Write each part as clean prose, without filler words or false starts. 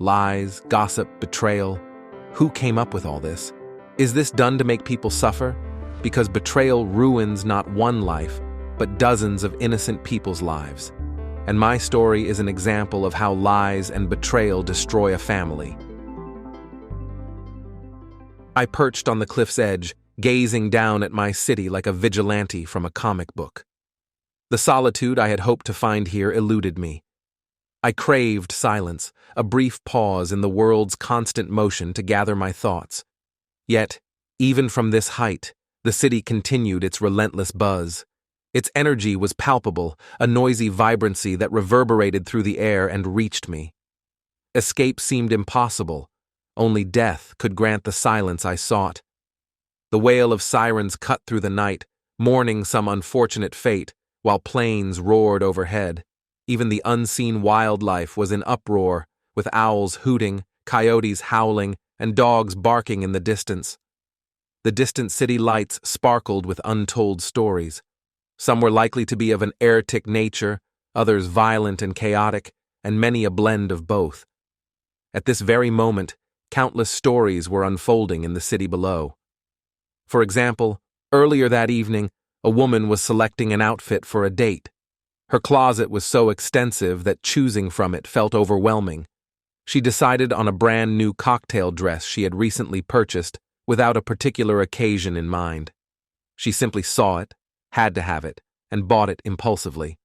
lies, gossip, betrayal. Who came up with all this? Is this done to make people suffer? Because betrayal ruins not one life, but dozens of innocent people's lives. And my story is an example of how lies and betrayal destroy a family. I perched on the cliff's edge, gazing down at my city like a vigilante from a comic book. The solitude I had hoped to find here eluded me. I craved silence, a brief pause in the world's constant motion to gather my thoughts. Yet, even from this height, the city continued its relentless buzz. Its energy was palpable, a noisy vibrancy that reverberated through the air and reached me. Escape seemed impossible. Only death could grant the silence I sought. The wail of sirens cut through the night, mourning some unfortunate fate, while planes roared overhead. Even the unseen wildlife was in uproar, with owls hooting, coyotes howling, and dogs barking in the distance. The distant city lights sparkled with untold stories. Some were likely to be of an erratic nature, others violent and chaotic, and many a blend of both. At this very moment, countless stories were unfolding in the city below. For example, earlier that evening, a woman was selecting an outfit for a date. Her closet was so extensive that choosing from it felt overwhelming. She decided on a brand new cocktail dress she had recently purchased without a particular occasion in mind. She simply saw it, had to have it, and bought it impulsively.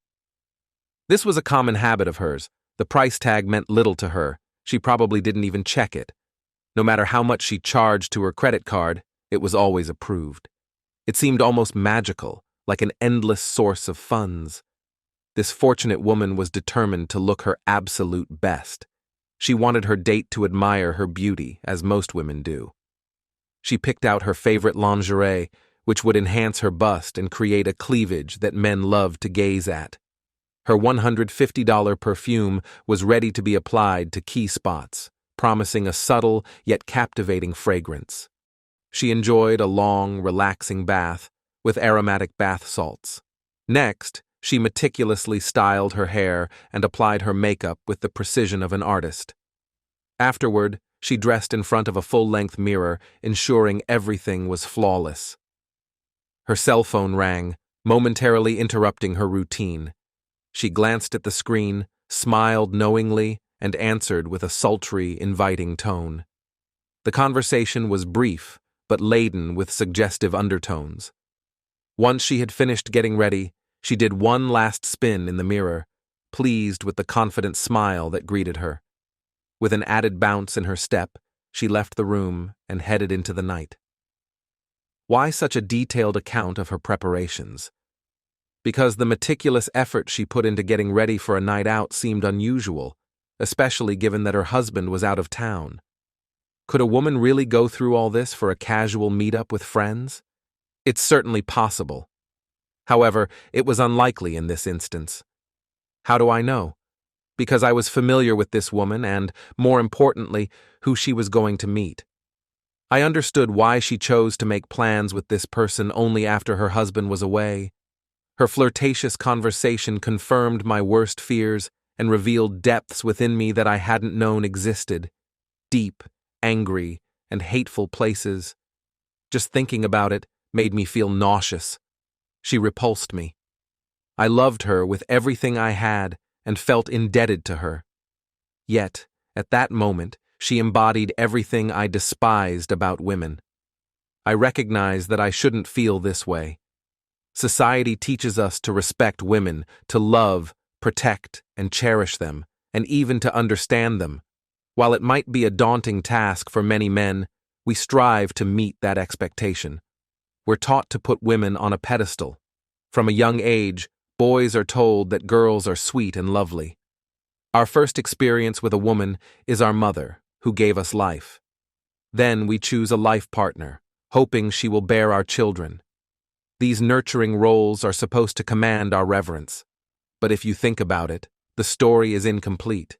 This was a common habit of hers. The price tag meant little to her. She probably didn't even check it. No matter how much she charged to her credit card, it was always approved. It seemed almost magical, like an endless source of funds. This fortunate woman was determined to look her absolute best. She wanted her date to admire her beauty, as most women do. She picked out her favorite lingerie, which would enhance her bust and create a cleavage that men loved to gaze at. Her $150 perfume was ready to be applied to key spots, promising a subtle yet captivating fragrance. She enjoyed a long, relaxing bath with aromatic bath salts. Next, she meticulously styled her hair and applied her makeup with the precision of an artist. Afterward, she dressed in front of a full-length mirror, ensuring everything was flawless. Her cell phone rang, momentarily interrupting her routine. She glanced at the screen, smiled knowingly, and answered with a sultry, inviting tone. The conversation was brief, but laden with suggestive undertones. Once she had finished getting ready, she did one last spin in the mirror, pleased with the confident smile that greeted her. With an added bounce in her step, she left the room and headed into the night. Why such a detailed account of her preparations? Because the meticulous effort she put into getting ready for a night out seemed unusual, especially given that her husband was out of town. Could a woman really go through all this for a casual meetup with friends? It's certainly possible. However, it was unlikely in this instance. How do I know? Because I was familiar with this woman and, more importantly, who she was going to meet. I understood why she chose to make plans with this person only after her husband was away. Her flirtatious conversation confirmed my worst fears and revealed depths within me that I hadn't known existed. Deep, angry, and hateful places. Just thinking about it made me feel nauseous. She repulsed me. I loved her with everything I had and felt indebted to her. Yet, at that moment, she embodied everything I despised about women. I recognized that I shouldn't feel this way. Society teaches us to respect women, to love, protect, and cherish them, and even to understand them. While it might be a daunting task for many men, we strive to meet that expectation. We're taught to put women on a pedestal. From a young age, boys are told that girls are sweet and lovely. Our first experience with a woman is our mother, who gave us life. Then we choose a life partner, hoping she will bear our children. These nurturing roles are supposed to command our reverence. But if you think about it, the story is incomplete.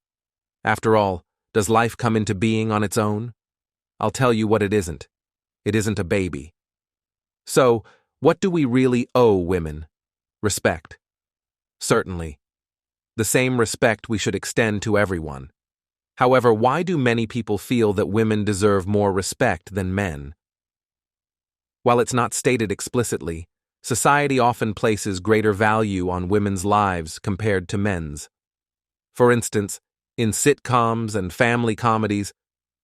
After all, does life come into being on its own? I'll tell you what it isn't. It isn't a baby. So, what do we really owe women? Respect. Certainly. The same respect we should extend to everyone. However, why do many people feel that women deserve more respect than men? While it's not stated explicitly, society often places greater value on women's lives compared to men's. For instance, in sitcoms and family comedies,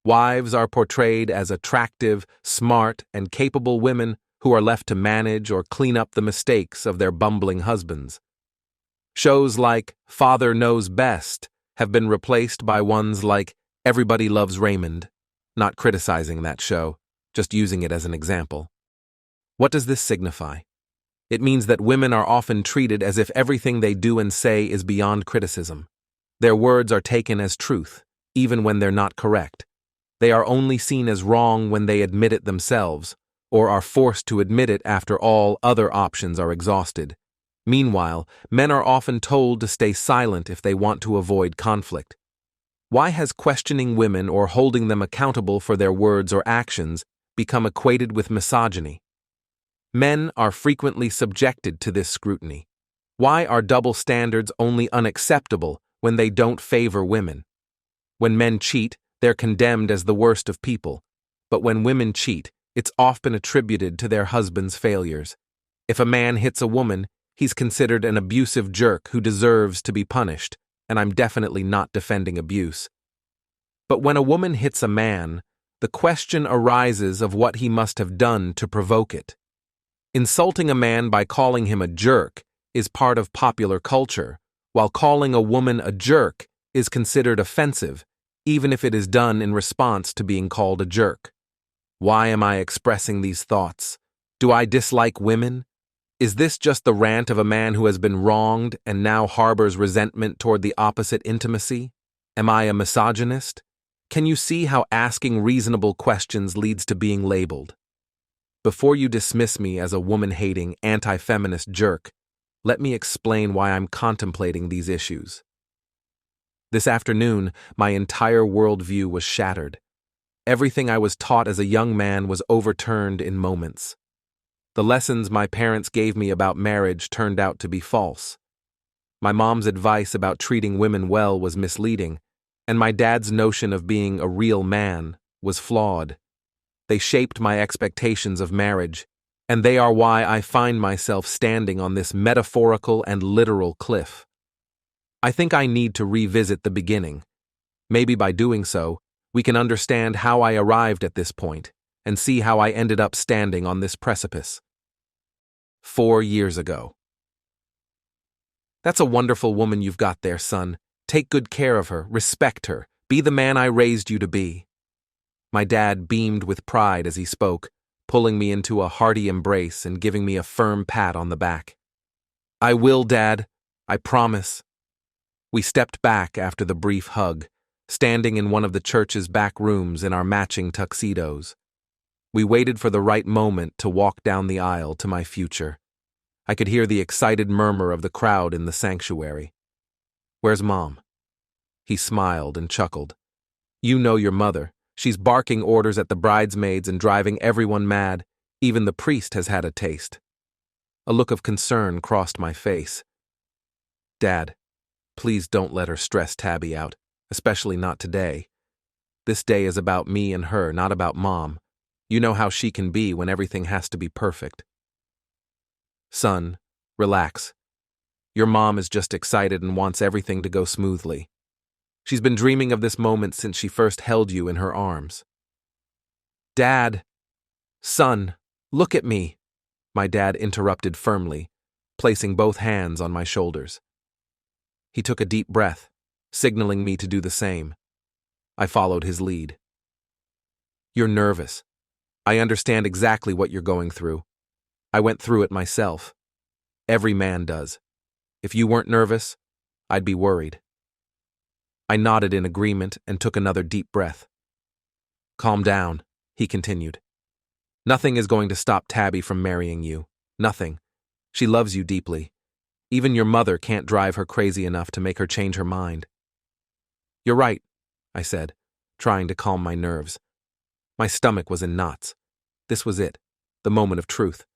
wives are portrayed as attractive, smart, and capable women who are left to manage or clean up the mistakes of their bumbling husbands. Shows like Father Knows Best have been replaced by ones like Everybody Loves Raymond, not criticizing that show, just using it as an example. What does this signify? It means that women are often treated as if everything they do and say is beyond criticism. Their words are taken as truth, even when they're not correct. They are only seen as wrong when they admit it themselves, or are forced to admit it after all other options are exhausted. Meanwhile, men are often told to stay silent if they want to avoid conflict. Why has questioning women or holding them accountable for their words or actions become equated with misogyny? Men are frequently subjected to this scrutiny. Why are double standards only unacceptable when they don't favor women? When men cheat, they're condemned as the worst of people, but when women cheat, it's often attributed to their husband's failures. If a man hits a woman, he's considered an abusive jerk who deserves to be punished, and I'm definitely not defending abuse. But when a woman hits a man, the question arises of what he must have done to provoke it. Insulting a man by calling him a jerk is part of popular culture, while calling a woman a jerk is considered offensive, even if it is done in response to being called a jerk. Why am I expressing these thoughts? Do I dislike women? Is this just the rant of a man who has been wronged and now harbors resentment toward the opposite intimacy? Am I a misogynist? Can you see how asking reasonable questions leads to being labeled? Before you dismiss me as a woman-hating, anti-feminist jerk, let me explain why I'm contemplating these issues. This afternoon, my entire worldview was shattered. Everything I was taught as a young man was overturned in moments. The lessons my parents gave me about marriage turned out to be false. My mom's advice about treating women well was misleading, and my dad's notion of being a real man was flawed. They shaped my expectations of marriage, and they are why I find myself standing on this metaphorical and literal cliff. I think I need to revisit the beginning. Maybe by doing so, we can understand how I arrived at this point and see how I ended up standing on this precipice. 4 years ago. That's a wonderful woman you've got there, son. Take good care of her, respect her, be the man I raised you to be. My dad beamed with pride as he spoke, pulling me into a hearty embrace and giving me a firm pat on the back. I will, Dad. I promise. We stepped back after the brief hug, standing in one of the church's back rooms in our matching tuxedos. We waited for the right moment to walk down the aisle to my future. I could hear the excited murmur of the crowd in the sanctuary. Where's Mom? He smiled and chuckled. You know your mother. She's barking orders at the bridesmaids and driving everyone mad. Even the priest has had a taste. A look of concern crossed my face. Dad, please don't let her stress Tabby out, especially not today. This day is about me and her, not about Mom. You know how she can be when everything has to be perfect. Son, relax. Your mom is just excited and wants everything to go smoothly. She's been dreaming of this moment since she first held you in her arms. Dad! Son, look at me! My dad interrupted firmly, placing both hands on my shoulders. He took a deep breath, signaling me to do the same. I followed his lead. You're nervous. I understand exactly what you're going through. I went through it myself. Every man does. If you weren't nervous, I'd be worried. I nodded in agreement and took another deep breath. Calm down, he continued. Nothing is going to stop Tabby from marrying you. Nothing. She loves you deeply. Even your mother can't drive her crazy enough to make her change her mind. You're right, I said, trying to calm my nerves. My stomach was in knots. This was it, the moment of truth.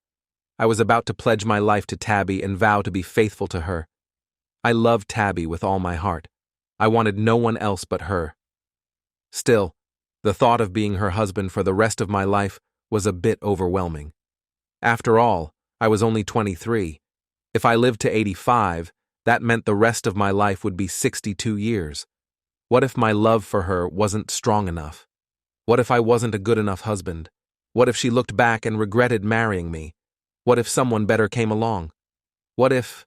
I was about to pledge my life to Tabby and vow to be faithful to her. I loved Tabby with all my heart. I wanted no one else but her. Still, the thought of being her husband for the rest of my life was a bit overwhelming. After all, I was only 23. If I lived to 85, that meant the rest of my life would be 62 years. What if my love for her wasn't strong enough? What if I wasn't a good enough husband? What if she looked back and regretted marrying me? What if someone better came along? What if...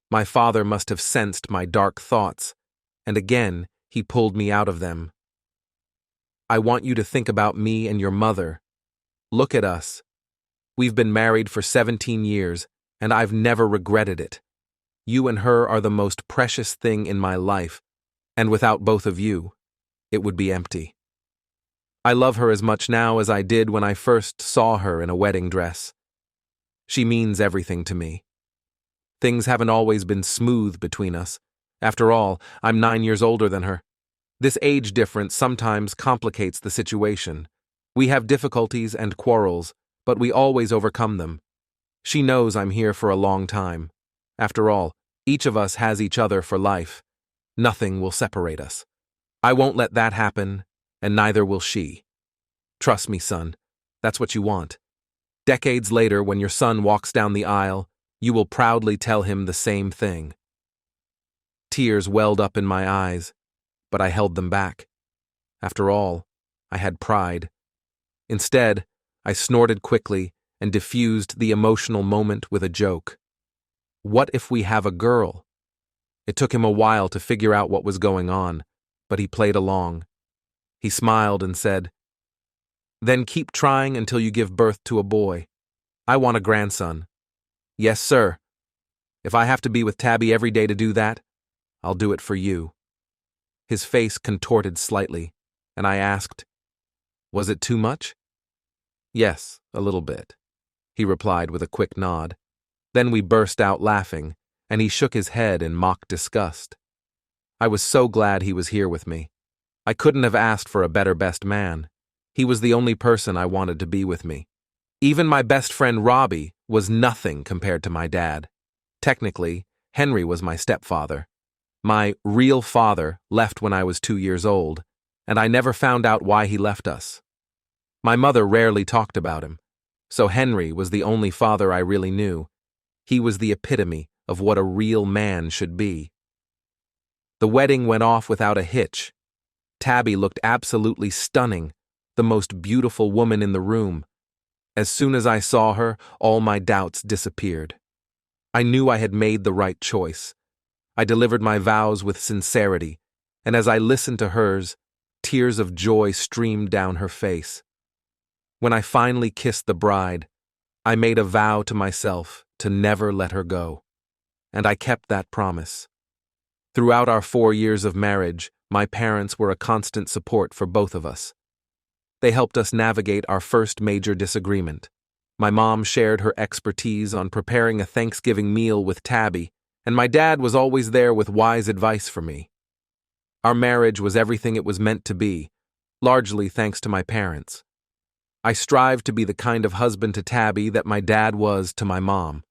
My father must have sensed my dark thoughts, and again, he pulled me out of them. I want you to think about me and your mother. Look at us. We've been married for 17 years, and I've never regretted it. You and her are the most precious thing in my life, and without both of you, it would be empty. I love her as much now as I did when I first saw her in a wedding dress. She means everything to me. Things haven't always been smooth between us. After all, I'm 9 years older than her. This age difference sometimes complicates the situation. We have difficulties and quarrels, but we always overcome them. She knows I'm here for a long time. After all, each of us has each other for life. Nothing will separate us. I won't let that happen, and neither will she. Trust me, son. That's what you want. Decades later, when your son walks down the aisle, you will proudly tell him the same thing. Tears welled up in my eyes, but I held them back. After all, I had pride. Instead, I snorted quickly and diffused the emotional moment with a joke. What if we have a girl? It took him a while to figure out what was going on, but he played along. He smiled and said, "Then keep trying until you give birth to a boy. I want a grandson." "Yes, sir. If I have to be with Tabby every day to do that, I'll do it for you." His face contorted slightly, and I asked, "Was it too much?" "Yes, a little bit," he replied with a quick nod. Then we burst out laughing, and he shook his head in mock disgust. I was so glad he was here with me. I couldn't have asked for a better best man. He was the only person I wanted to be with me. Even my best friend Robbie was nothing compared to my dad. Technically, Henry was my stepfather. My real father left when I was 2 years old, and I never found out why he left us. My mother rarely talked about him, so Henry was the only father I really knew. He was the epitome of what a real man should be. The wedding went off without a hitch. Tabby looked absolutely stunning, the most beautiful woman in the room. As soon as I saw her, all my doubts disappeared. I knew I had made the right choice. I delivered my vows with sincerity, and as I listened to hers, tears of joy streamed down her face. When I finally kissed the bride, I made a vow to myself to never let her go, and I kept that promise. Throughout our 4 years of marriage, my parents were a constant support for both of us. They helped us navigate our first major disagreement. My mom shared her expertise on preparing a Thanksgiving meal with Tabby, and my dad was always there with wise advice for me. Our marriage was everything it was meant to be, largely thanks to my parents. I strived to be the kind of husband to Tabby that my dad was to my mom.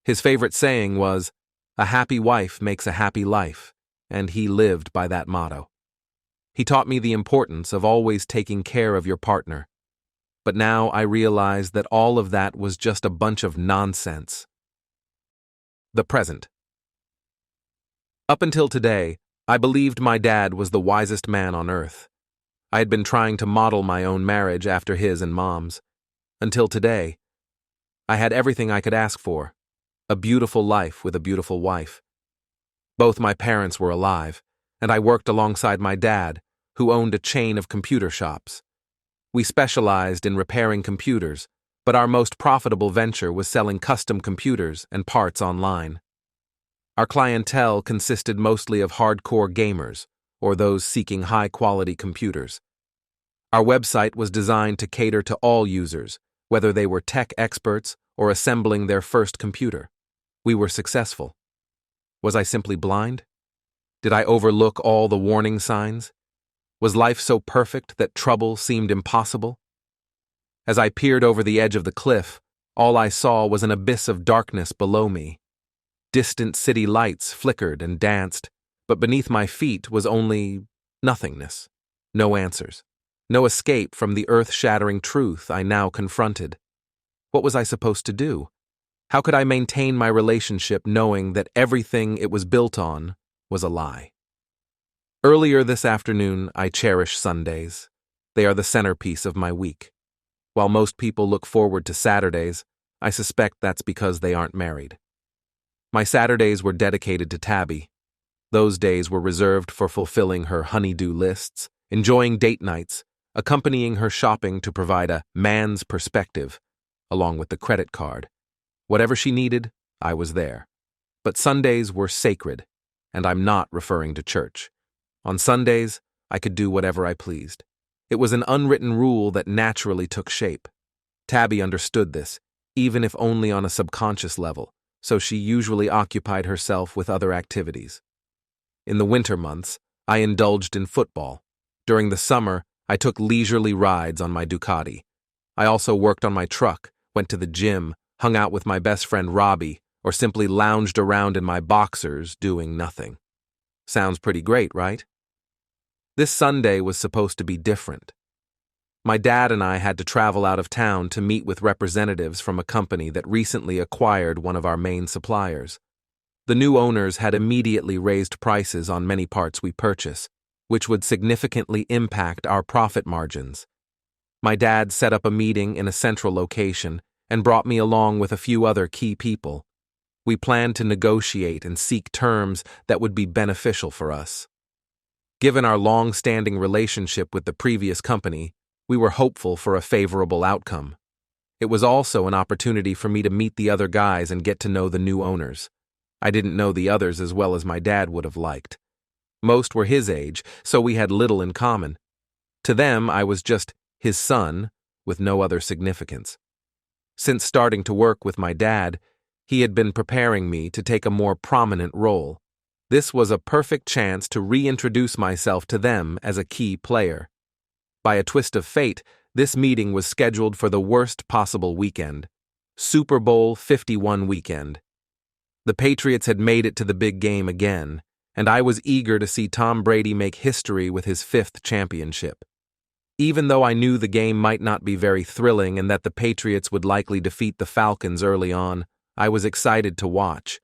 His favorite saying was, "A happy wife makes a happy life," and he lived by that motto. He taught me the importance of always taking care of your partner. But now I realize that all of that was just a bunch of nonsense. The present. Up until today, I believed my dad was the wisest man on earth. I had been trying to model my own marriage after his and Mom's. Until today, I had everything I could ask for: a beautiful life with a beautiful wife. Both my parents were alive, and I worked alongside my dad, who owned a chain of computer shops. We specialized in repairing computers, but our most profitable venture was selling custom computers and parts online. Our clientele consisted mostly of hardcore gamers, or those seeking high-quality computers. Our website was designed to cater to all users, whether they were tech experts or assembling their first computer. We were successful. Was I simply blind? Did I overlook all the warning signs? Was life so perfect that trouble seemed impossible? As I peered over the edge of the cliff, all I saw was an abyss of darkness below me. Distant city lights flickered and danced, but beneath my feet was only nothingness. No answers. No escape from the earth-shattering truth I now confronted. What was I supposed to do? How could I maintain my relationship knowing that everything it was built on was a lie? Earlier this afternoon, I cherish Sundays. They are the centerpiece of my week. While most people look forward to Saturdays, I suspect that's because they aren't married. My Saturdays were dedicated to Tabby. Those days were reserved for fulfilling her honey-do lists, enjoying date nights, accompanying her shopping to provide a man's perspective, along with the credit card. Whatever she needed, I was there. But Sundays were sacred, and I'm not referring to church. On Sundays, I could do whatever I pleased. It was an unwritten rule that naturally took shape. Tabby understood this, even if only on a subconscious level, so she usually occupied herself with other activities. In the winter months, I indulged in football. During the summer, I took leisurely rides on my Ducati. I also worked on my truck, went to the gym, hung out with my best friend Robbie, or simply lounged around in my boxers doing nothing. Sounds pretty great, right? This Sunday was supposed to be different. My dad and I had to travel out of town to meet with representatives from a company that recently acquired one of our main suppliers. The new owners had immediately raised prices on many parts we purchase, which would significantly impact our profit margins. My dad set up a meeting in a central location and brought me along with a few other key people. We planned to negotiate and seek terms that would be beneficial for us. Given our long-standing relationship with the previous company, we were hopeful for a favorable outcome. It was also an opportunity for me to meet the other guys and get to know the new owners. I didn't know the others as well as my dad would have liked. Most were his age, so we had little in common. To them, I was just his son, with no other significance. Since starting to work with my dad, he had been preparing me to take a more prominent role. This was a perfect chance to reintroduce myself to them as a key player. By a twist of fate, this meeting was scheduled for the worst possible weekend, Super Bowl 51 weekend. The Patriots had made it to the big game again, and I was eager to see Tom Brady make history with his 5th championship. Even though I knew the game might not be very thrilling and that the Patriots would likely defeat the Falcons early on, I was excited to watch.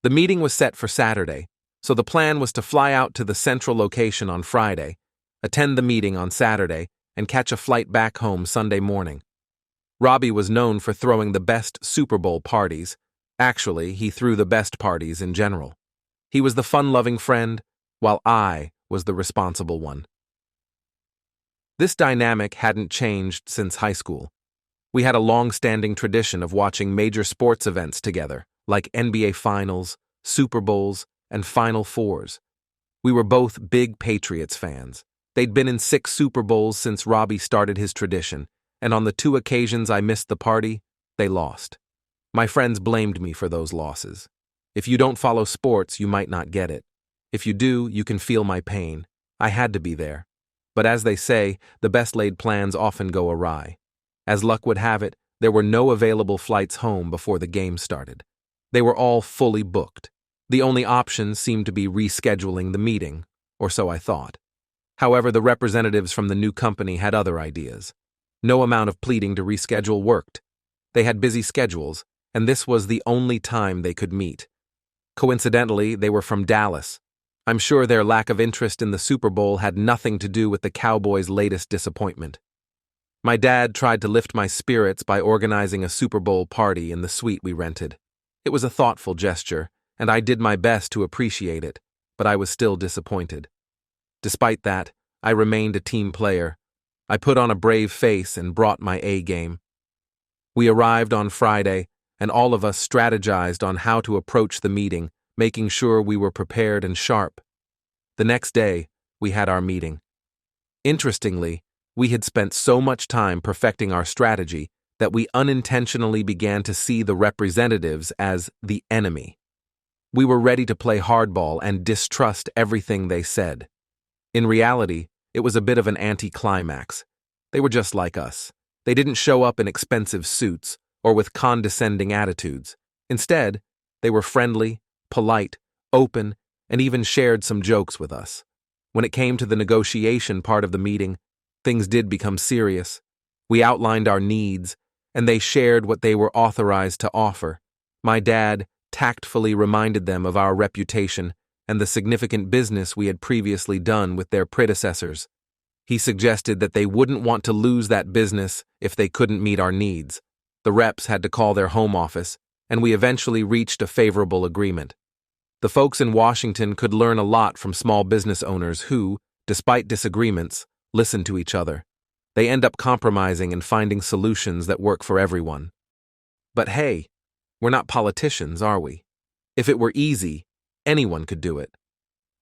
The meeting was set for Saturday, so the plan was to fly out to the central location on Friday, attend the meeting on Saturday, and catch a flight back home Sunday morning. Robbie was known for throwing the best Super Bowl parties. Actually, he threw the best parties in general. He was the fun-loving friend, while I was the responsible one. This dynamic hadn't changed since high school. We had a long-standing tradition of watching major sports events together, like NBA Finals, Super Bowls, and Final Fours. We were both big Patriots fans. They'd been in 6 Super Bowls since Robbie started his tradition, and on the 2 occasions I missed the party, they lost. My friends blamed me for those losses. If you don't follow sports, you might not get it. If you do, you can feel my pain. I had to be there. But as they say, the best-laid plans often go awry. As luck would have it, there were no available flights home before the game started. They were all fully booked. The only option seemed to be rescheduling the meeting, or so I thought. However, the representatives from the new company had other ideas. No amount of pleading to reschedule worked. They had busy schedules, and this was the only time they could meet. Coincidentally, they were from Dallas. I'm sure their lack of interest in the Super Bowl had nothing to do with the Cowboys' latest disappointment. My dad tried to lift my spirits by organizing a Super Bowl party in the suite we rented. It was a thoughtful gesture, and I did my best to appreciate it, but I was still disappointed. Despite that, I remained a team player. I put on a brave face and brought my A game. We arrived on Friday, and all of us strategized on how to approach the meeting, making sure we were prepared and sharp. The next day, we had our meeting. Interestingly, we had spent so much time perfecting our strategy that we unintentionally began to see the representatives as the enemy. We were ready to play hardball and distrust everything they said. In reality, it was a bit of an anticlimax. They were just like us. They didn't show up in expensive suits or with condescending attitudes. Instead, they were friendly, polite, open, and even shared some jokes with us. When it came to the negotiation part of the meeting, things did become serious. We outlined our needs, and they shared what they were authorized to offer. My dad tactfully reminded them of our reputation and the significant business we had previously done with their predecessors. He suggested that they wouldn't want to lose that business if they couldn't meet our needs. The reps had to call their home office, and we eventually reached a favorable agreement. The folks in Washington could learn a lot from small business owners who, despite disagreements, listen to each other. They end up compromising and finding solutions that work for everyone. But hey, we're not politicians, are we? If it were easy, anyone could do it.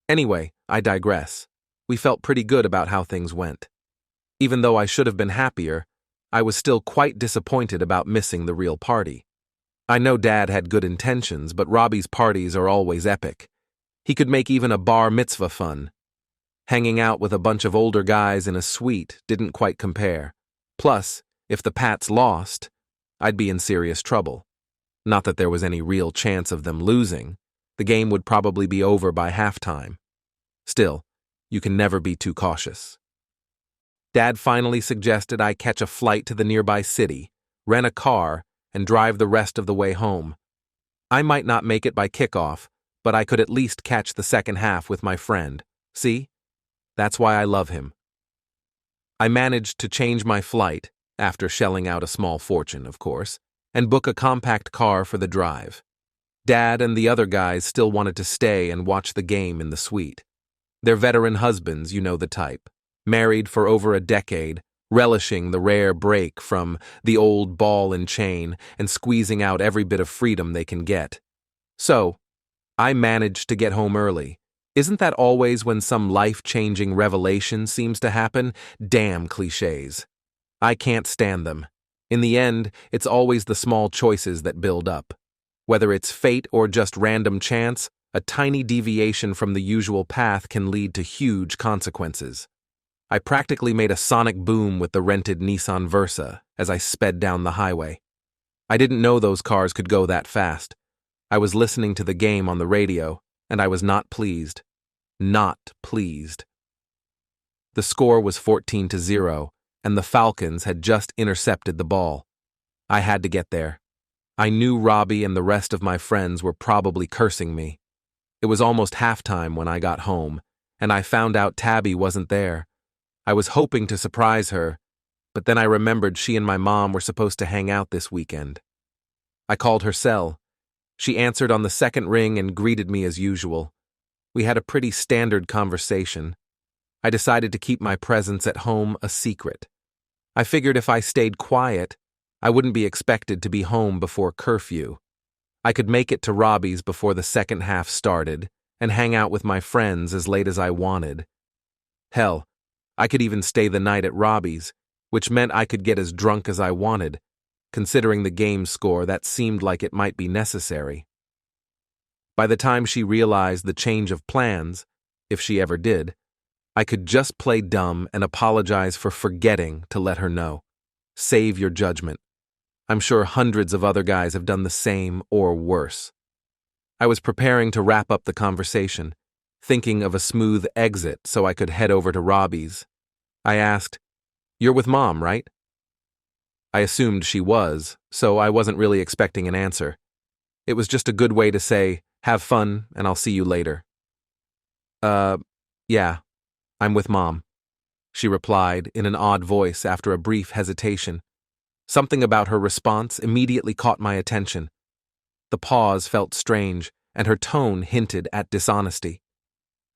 Anyway, I digress. We felt pretty good about how things went. Even though I should have been happier, I was still quite disappointed about missing the real party. I know Dad had good intentions, but Robbie's parties are always epic. He could make even a bar mitzvah fun. Hanging out with a bunch of older guys in a suite didn't quite compare. Plus, if the Pats lost, I'd be in serious trouble. Not that there was any real chance of them losing. The game would probably be over by halftime. Still, you can never be too cautious. Dad finally suggested I catch a flight to the nearby city, rent a car, and drive the rest of the way home. I might not make it by kickoff, but I could at least catch the second half with my friend. See? That's why I love him. I managed to change my flight, after shelling out a small fortune, of course, and book a compact car for the drive. Dad and the other guys still wanted to stay and watch the game in the suite. They're veteran husbands, you know the type, married for over a decade, relishing the rare break from the old ball and chain and squeezing out every bit of freedom they can get. So, I managed to get home early. Isn't that always when some life-changing revelation seems to happen? Damn cliches. I can't stand them. In the end, it's always the small choices that build up. Whether it's fate or just random chance, a tiny deviation from the usual path can lead to huge consequences. I practically made a sonic boom with the rented Nissan Versa as I sped down the highway. I didn't know those cars could go that fast. I was listening to the game on the radio, and I was not pleased. Not pleased. The score was 14-0, and the Falcons had just intercepted the ball. I had to get there. I knew Robbie and the rest of my friends were probably cursing me. It was almost halftime when I got home, and I found out Tabby wasn't there. I was hoping to surprise her, but then I remembered she and my mom were supposed to hang out this weekend. I called her cell. She answered on the second ring and greeted me as usual. We had a pretty standard conversation. I decided to keep my presence at home a secret. I figured if I stayed quiet, I wouldn't be expected to be home before curfew. I could make it to Robbie's before the second half started and hang out with my friends as late as I wanted. Hell, I could even stay the night at Robbie's, which meant I could get as drunk as I wanted. Considering the game score, that seemed like it might be necessary. By the time she realized the change of plans, if she ever did, I could just play dumb and apologize for forgetting to let her know. Save your judgment. I'm sure hundreds of other guys have done the same or worse. I was preparing to wrap up the conversation, thinking of a smooth exit so I could head over to Robbie's. I asked, "You're with Mom, right?" I assumed she was, so I wasn't really expecting an answer. It was just a good way to say, "Have fun, and I'll see you later." Yeah, I'm with Mom," she replied in an odd voice after a brief hesitation. Something about her response immediately caught my attention. The pause felt strange, and her tone hinted at dishonesty.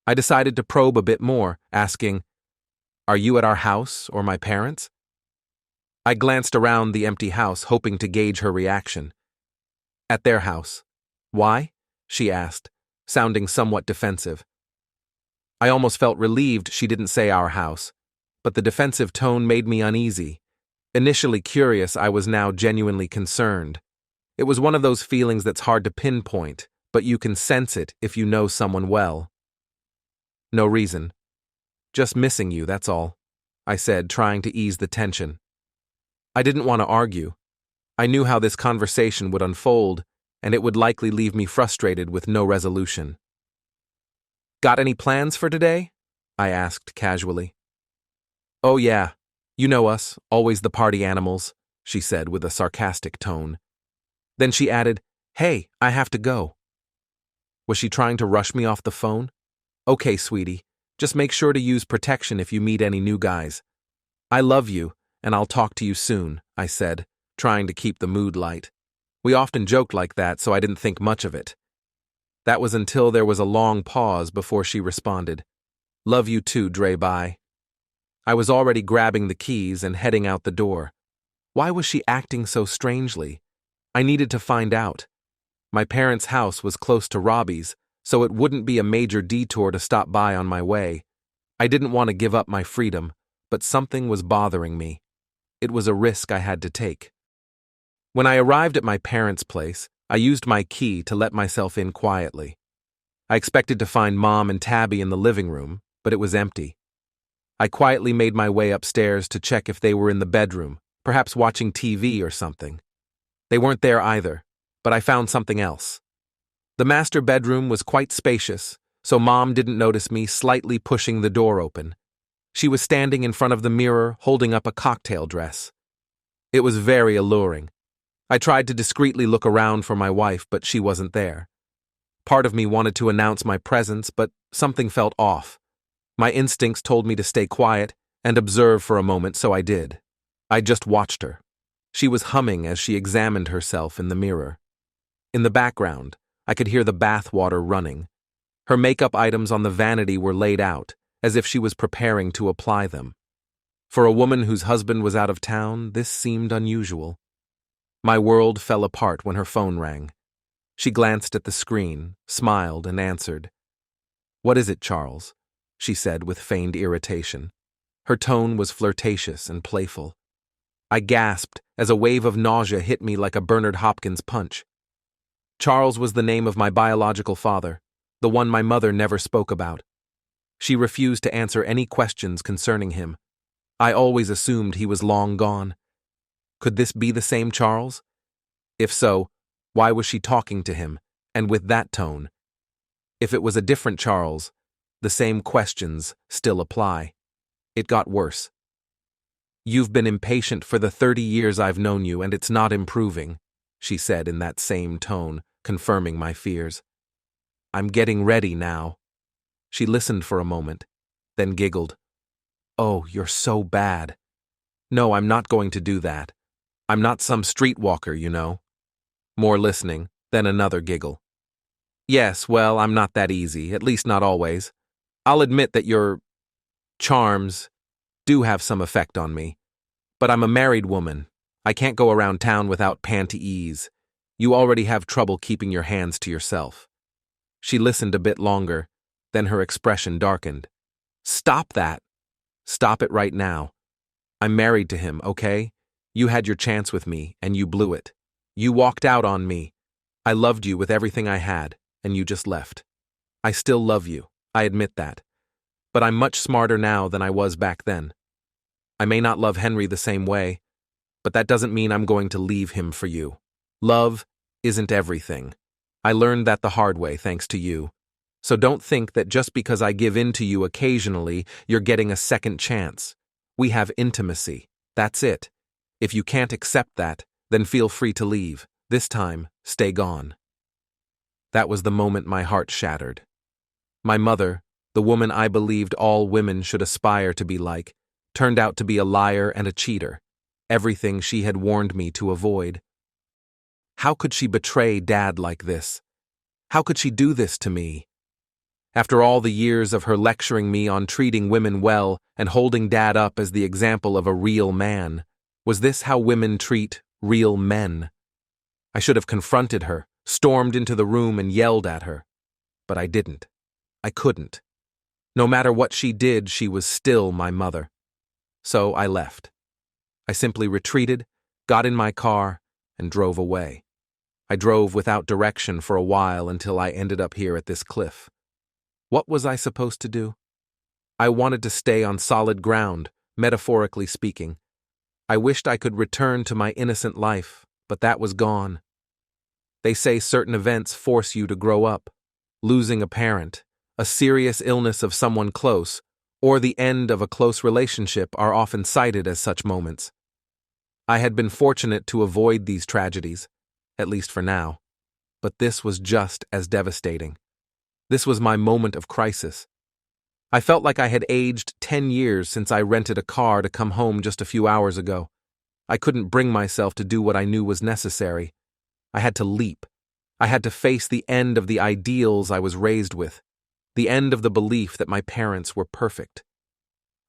I decided to probe a bit more, asking, "Are you at our house or my parents'?" I glanced around the empty house, hoping to gauge her reaction. "At their house." "Why?" she asked, sounding somewhat defensive. I almost felt relieved she didn't say our house, but the defensive tone made me uneasy. Initially curious, I was now genuinely concerned. It was one of those feelings that's hard to pinpoint, but you can sense it if you know someone well. "No reason. Just missing you, that's all," I said, trying to ease the tension. I didn't want to argue. I knew how this conversation would unfold, and it would likely leave me frustrated with no resolution. "Got any plans for today?" I asked casually. Oh yeah, you know us, always the party animals, she said with a sarcastic tone. Then she added, Hey, I have to go. Was she trying to rush me off the phone? Okay, sweetie, just make sure to use protection if you meet any new guys. I love you, and I'll talk to you soon, I said, trying to keep the mood light. We often joked like that, so I didn't think much of it. That was until there was a long pause before she responded. Love you too, Dre, bye. I was already grabbing the keys and heading out the door. Why was she acting so strangely? I needed to find out. My parents' house was close to Robbie's, so it wouldn't be a major detour to stop by on my way. I didn't want to give up my freedom, but something was bothering me. It was a risk I had to take. When I arrived at my parents' place, I used my key to let myself in quietly. I expected to find Mom and Tabby in the living room, but it was empty. I quietly made my way upstairs to check if they were in the bedroom, perhaps watching TV or something. They weren't there either, but I found something else. The master bedroom was quite spacious, so Mom didn't notice me slightly pushing the door open. She was standing in front of the mirror holding up a cocktail dress. It was very alluring. I tried to discreetly look around for my wife, but she wasn't there. Part of me wanted to announce my presence, but something felt off. My instincts told me to stay quiet and observe for a moment, so I did. I just watched her. She was humming as she examined herself in the mirror. In the background, I could hear the bath water running. Her makeup items on the vanity were laid out, as if she was preparing to apply them. For a woman whose husband was out of town, this seemed unusual. My world fell apart when her phone rang. She glanced at the screen, smiled, and answered. What is it, Charles? She said with feigned irritation. Her tone was flirtatious and playful. I gasped as a wave of nausea hit me like a Bernard Hopkins punch. Charles was the name of my biological father, the one my mother never spoke about. She refused to answer any questions concerning him. I always assumed he was long gone. Could this be the same Charles? If so, why was she talking to him, and with that tone? If it was a different Charles, the same questions still apply. It got worse. You've been impatient for the 30 years I've known you, and it's not improving, she said in that same tone, confirming my fears. I'm getting ready now. She listened for a moment, then giggled. Oh, you're so bad. No, I'm not going to do that. I'm not some streetwalker, you know. More listening, then another giggle. Yes, well, I'm not that easy, at least not always. I'll admit that your charms do have some effect on me. But I'm a married woman. I can't go around town without pantyese. You already have trouble keeping your hands to yourself. She listened a bit longer, then her expression darkened. Stop that. Stop it right now. I'm married to him, okay? You had your chance with me, and you blew it. You walked out on me. I loved you with everything I had, and you just left. I still love you, I admit that. But I'm much smarter now than I was back then. I may not love Henry the same way, but that doesn't mean I'm going to leave him for you. Love isn't everything. I learned that the hard way thanks to you. So don't think that just because I give in to you occasionally, you're getting a second chance. We have intimacy. That's it. If you can't accept that, then feel free to leave. This time, stay gone. That was the moment my heart shattered. My mother, the woman I believed all women should aspire to be like, turned out to be a liar and a cheater, everything she had warned me to avoid. How could she betray Dad like this? How could she do this to me? After all the years of her lecturing me on treating women well and holding Dad up as the example of a real man, was this how women treat real men? I should have confronted her, stormed into the room and yelled at her. But I didn't. I couldn't. No matter what she did, she was still my mother. So I left. I simply retreated, got in my car, and drove away. I drove without direction for a while until I ended up here at this cliff. What was I supposed to do? I wanted to stay on solid ground, metaphorically speaking. I wished I could return to my innocent life, but that was gone. They say certain events force you to grow up. Losing a parent, a serious illness of someone close, or the end of a close relationship are often cited as such moments. I had been fortunate to avoid these tragedies, at least for now, but this was just as devastating. This was my moment of crisis. I felt like I had aged 10 years since I rented a car to come home just a few hours ago. I couldn't bring myself to do what I knew was necessary. I had to leap. I had to face the end of the ideals I was raised with, the end of the belief that my parents were perfect.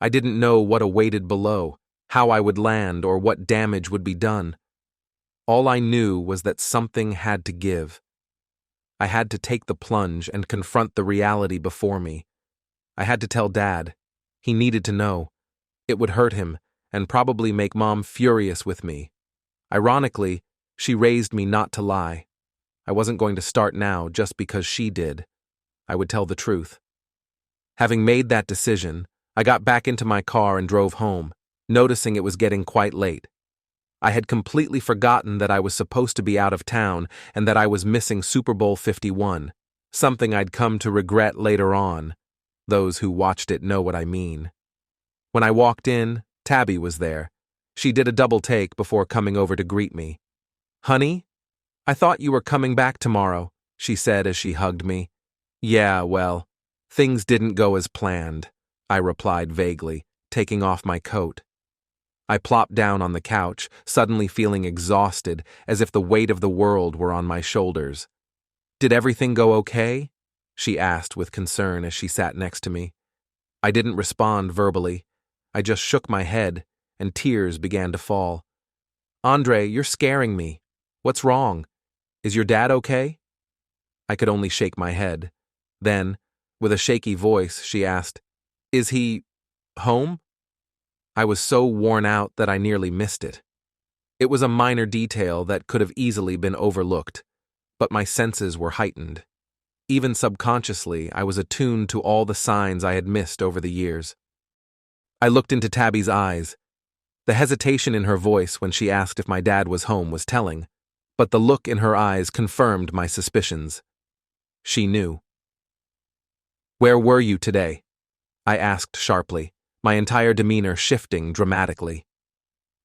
I didn't know what awaited below, how I would land, or what damage would be done. All I knew was that something had to give. I had to take the plunge and confront the reality before me. I had to tell Dad. He needed to know. It would hurt him, and probably make Mom furious with me. Ironically, she raised me not to lie. I wasn't going to start now just because she did. I would tell the truth. Having made that decision, I got back into my car and drove home, noticing it was getting quite late. I had completely forgotten that I was supposed to be out of town and that I was missing Super Bowl 51, something I'd come to regret later on. Those who watched it know what I mean. When I walked in, Tabby was there. She did a double take before coming over to greet me. "Honey? I thought you were coming back tomorrow," she said as she hugged me. "Yeah, well, things didn't go as planned," I replied vaguely, taking off my coat. I plopped down on the couch, suddenly feeling exhausted, as if the weight of the world were on my shoulders. "Did everything go okay?" she asked with concern as she sat next to me. I didn't respond verbally. I just shook my head, and tears began to fall. "Andre, you're scaring me. What's wrong? Is your dad okay?" I could only shake my head. Then, with a shaky voice, she asked, "Is he home?" I was so worn out that I nearly missed it. It was a minor detail that could have easily been overlooked, but my senses were heightened. Even subconsciously, I was attuned to all the signs I had missed over the years. I looked into Tabby's eyes. The hesitation in her voice when she asked if my dad was home was telling, but the look in her eyes confirmed my suspicions. She knew. "Where were you today?" I asked sharply, my entire demeanor shifting dramatically.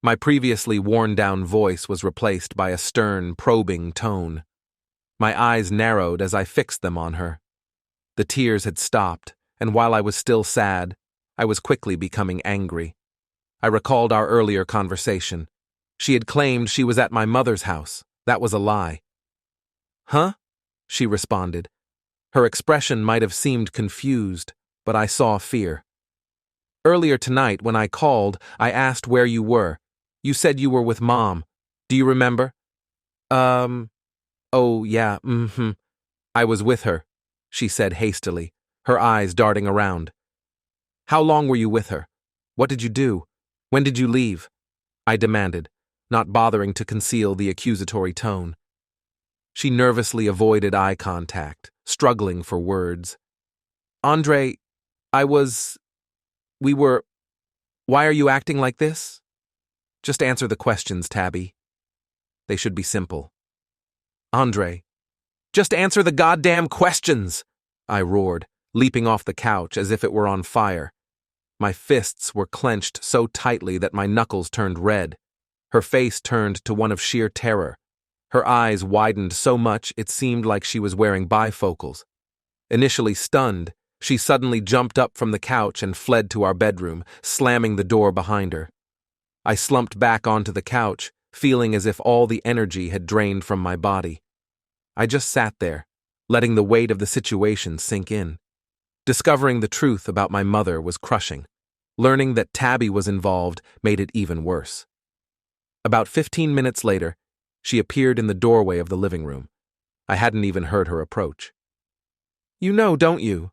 My previously worn-down voice was replaced by a stern, probing tone. My eyes narrowed as I fixed them on her. The tears had stopped, and while I was still sad, I was quickly becoming angry. I recalled our earlier conversation. She had claimed she was at my mother's house. That was a lie. "Huh?" she responded. Her expression might have seemed confused, but I saw fear. "Earlier tonight, when I called, I asked where you were. You said you were with Mom. Do you remember?" Oh, yeah, I was with her," she said hastily, her eyes darting around. "How long were you with her? What did you do? When did you leave?" I demanded, not bothering to conceal the accusatory tone. She nervously avoided eye contact, struggling for words. "Andre, we were... Why are you acting like this?" "Just answer the questions, Tabby. They should be simple." "Andre, just answer the goddamn questions!" I roared, leaping off the couch as if it were on fire. My fists were clenched so tightly that my knuckles turned red. Her face turned to one of sheer terror. Her eyes widened so much it seemed like she was wearing bifocals. Initially stunned, she suddenly jumped up from the couch and fled to our bedroom, slamming the door behind her. I slumped back onto the couch, feeling as if all the energy had drained from my body. I just sat there, letting the weight of the situation sink in. Discovering the truth about my mother was crushing. Learning that Tabby was involved made it even worse. About 15 minutes later, she appeared in the doorway of the living room. I hadn't even heard her approach. "You know, don't you?"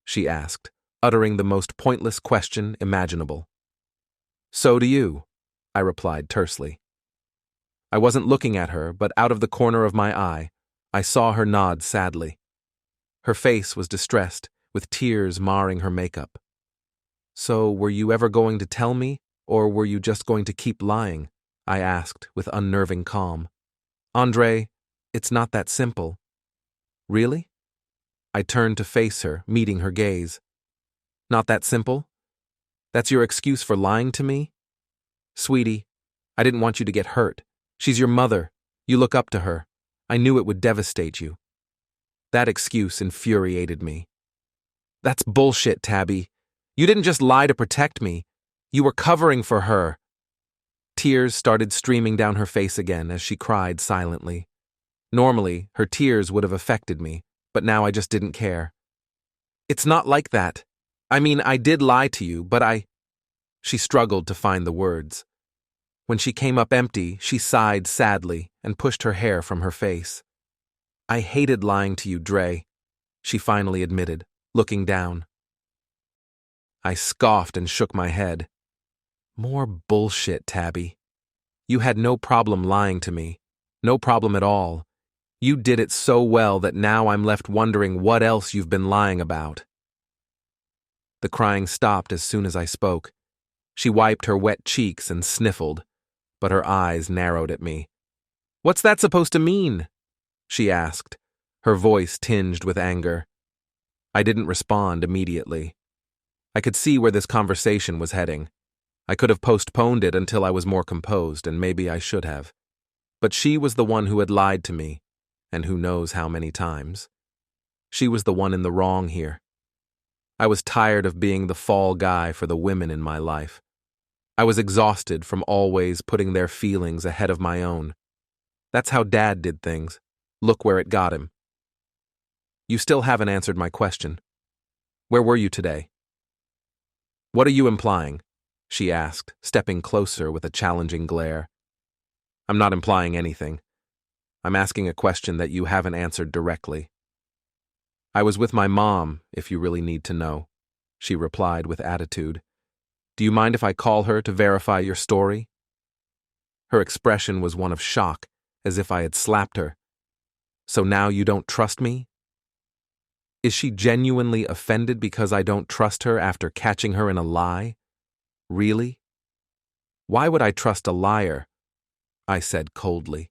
she asked, uttering the most pointless question imaginable. "So do you," I replied tersely. I wasn't looking at her, but out of the corner of my eye, I saw her nod sadly. Her face was distressed, with tears marring her makeup. "So, were you ever going to tell me, or were you just going to keep lying?" I asked with unnerving calm. "Andre, it's not that simple." "Really?" I turned to face her, meeting her gaze. "Not that simple? That's your excuse for lying to me? Sweetie, I didn't want you to get hurt. She's your mother. You look up to her. I knew it would devastate you. That excuse infuriated me. That's bullshit, Tabby. You didn't just lie to protect me. You were covering for her. Tears started streaming down her face again as she cried silently. Normally, her tears would have affected me, but now I just didn't care. It's not like that. I mean, I did lie to you, but She struggled to find the words. When she came up empty, she sighed sadly and pushed her hair from her face. I hated lying to you, Dre, she finally admitted, looking down. I scoffed and shook my head. More bullshit, Tabby. You had no problem lying to me. No problem at all. You did it so well that now I'm left wondering what else you've been lying about. The crying stopped as soon as I spoke. She wiped her wet cheeks and sniffled, but her eyes narrowed at me. What's that supposed to mean? She asked, her voice tinged with anger. I didn't respond immediately. I could see where this conversation was heading. I could have postponed it until I was more composed, and maybe I should have. But she was the one who had lied to me, and who knows how many times. She was the one in the wrong here. I was tired of being the fall guy for the women in my life. I was exhausted from always putting their feelings ahead of my own. That's how Dad did things. Look where it got him. You still haven't answered my question. Where were you today? What are you implying? She asked, stepping closer with a challenging glare. I'm not implying anything. I'm asking a question that you haven't answered directly. I was with my mom, if you really need to know, she replied with attitude. Do you mind if I call her to verify your story? Her expression was one of shock, as if I had slapped her. So now you don't trust me? Is she genuinely offended because I don't trust her after catching her in a lie? Really? Why would I trust a liar? I said coldly.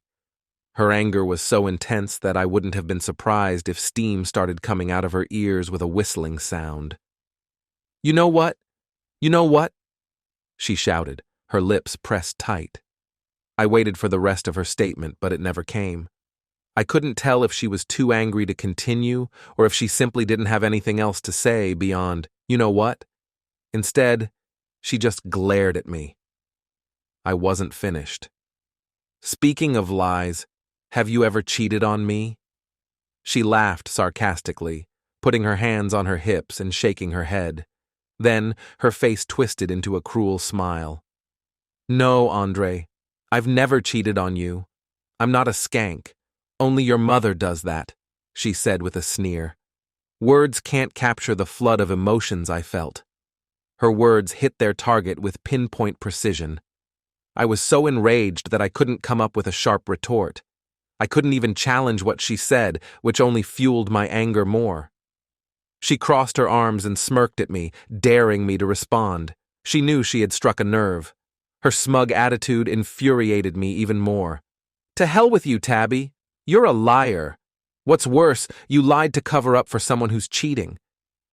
Her anger was so intense that I wouldn't have been surprised if steam started coming out of her ears with a whistling sound. You know what? You know what? She shouted, her lips pressed tight. I waited for the rest of her statement, but it never came. I couldn't tell if she was too angry to continue or if she simply didn't have anything else to say beyond, you know what? Instead, she just glared at me. I wasn't finished. Speaking of lies, have you ever cheated on me? She laughed sarcastically, putting her hands on her hips and shaking her head. Then, her face twisted into a cruel smile. No, Andre, I've never cheated on you. I'm not a skank. Only your mother does that, she said with a sneer. Words can't capture the flood of emotions I felt. Her words hit their target with pinpoint precision. I was so enraged that I couldn't come up with a sharp retort. I couldn't even challenge what she said, which only fueled my anger more. She crossed her arms and smirked at me, daring me to respond. She knew she had struck a nerve. Her smug attitude infuriated me even more. To hell with you, Tabby. You're a liar. What's worse, you lied to cover up for someone who's cheating.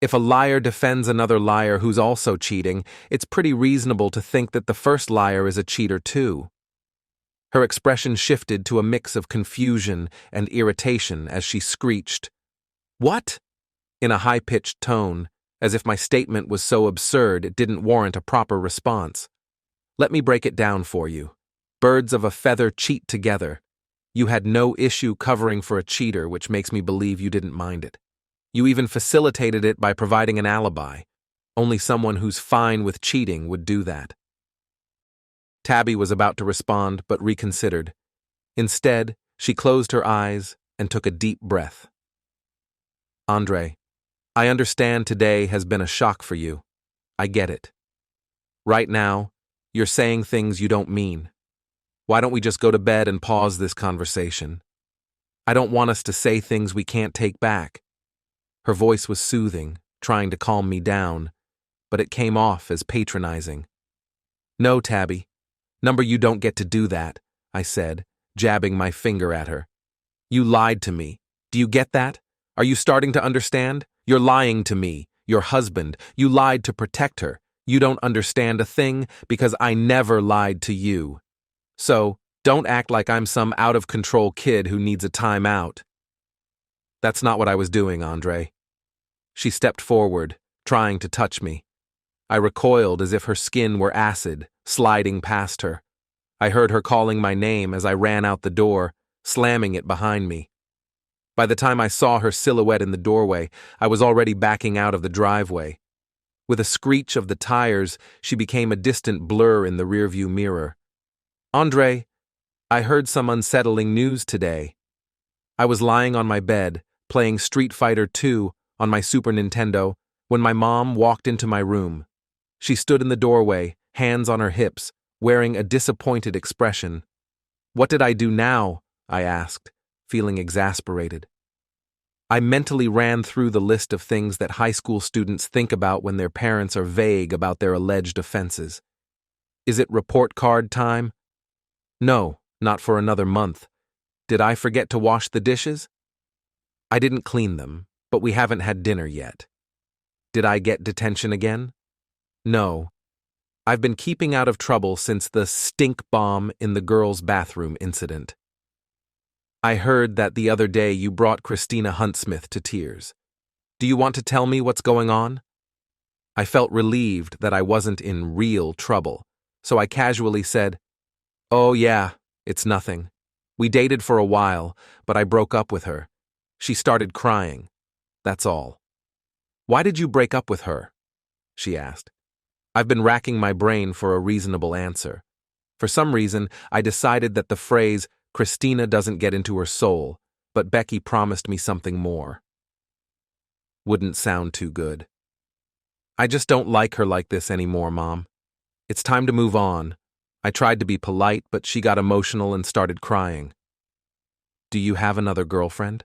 If a liar defends another liar who's also cheating, it's pretty reasonable to think that the first liar is a cheater too. Her expression shifted to a mix of confusion and irritation as she screeched, "What?" in a high-pitched tone, as if my statement was so absurd it didn't warrant a proper response. Let me break it down for you. Birds of a feather cheat together. You had no issue covering for a cheater, which makes me believe you didn't mind it. You even facilitated it by providing an alibi. Only someone who's fine with cheating would do that. Tabby was about to respond, but reconsidered. Instead, she closed her eyes and took a deep breath. Andre, I understand today has been a shock for you. I get it. Right now, you're saying things you don't mean. Why don't we just go to bed and pause this conversation? I don't want us to say things we can't take back. Her voice was soothing, trying to calm me down, but it came off as patronizing. No, Tabby. Number, you don't get to do that, I said, jabbing my finger at her. You lied to me. Do you get that? Are you starting to understand? You're lying to me, your husband. You lied to protect her. You don't understand a thing because I never lied to you. So, don't act like I'm some out-of-control kid who needs a timeout. That's not what I was doing, Andre. She stepped forward, trying to touch me. I recoiled as if her skin were acid, sliding past her. I heard her calling my name as I ran out the door, slamming it behind me. By the time I saw her silhouette in the doorway, I was already backing out of the driveway. With a screech of the tires, she became a distant blur in the rearview mirror. Andre, I heard some unsettling news today. I was lying on my bed, playing Street Fighter II on my Super Nintendo, when my mom walked into my room. She stood in the doorway, hands on her hips, wearing a disappointed expression. What did I do now? I asked, feeling exasperated. I mentally ran through the list of things that high school students think about when their parents are vague about their alleged offenses. Is it report card time? No, not for another month. Did I forget to wash the dishes? I didn't clean them, but we haven't had dinner yet. Did I get detention again? No. I've been keeping out of trouble since the stink bomb in the girls' bathroom incident. I heard that the other day you brought Christina Huntsmith to tears. Do you want to tell me what's going on? I felt relieved that I wasn't in real trouble, so I casually said, "Oh yeah, it's nothing. We dated for a while, but I broke up with her. She started crying. That's all." "Why did you break up with her?" she asked. I've been racking my brain for a reasonable answer. For some reason, I decided that the phrase, "Christina doesn't get into her soul, but Becky promised me something more," wouldn't sound too good. "I just don't like her like this anymore, Mom. It's time to move on." I tried to be polite, but she got emotional and started crying. "Do you have another girlfriend?"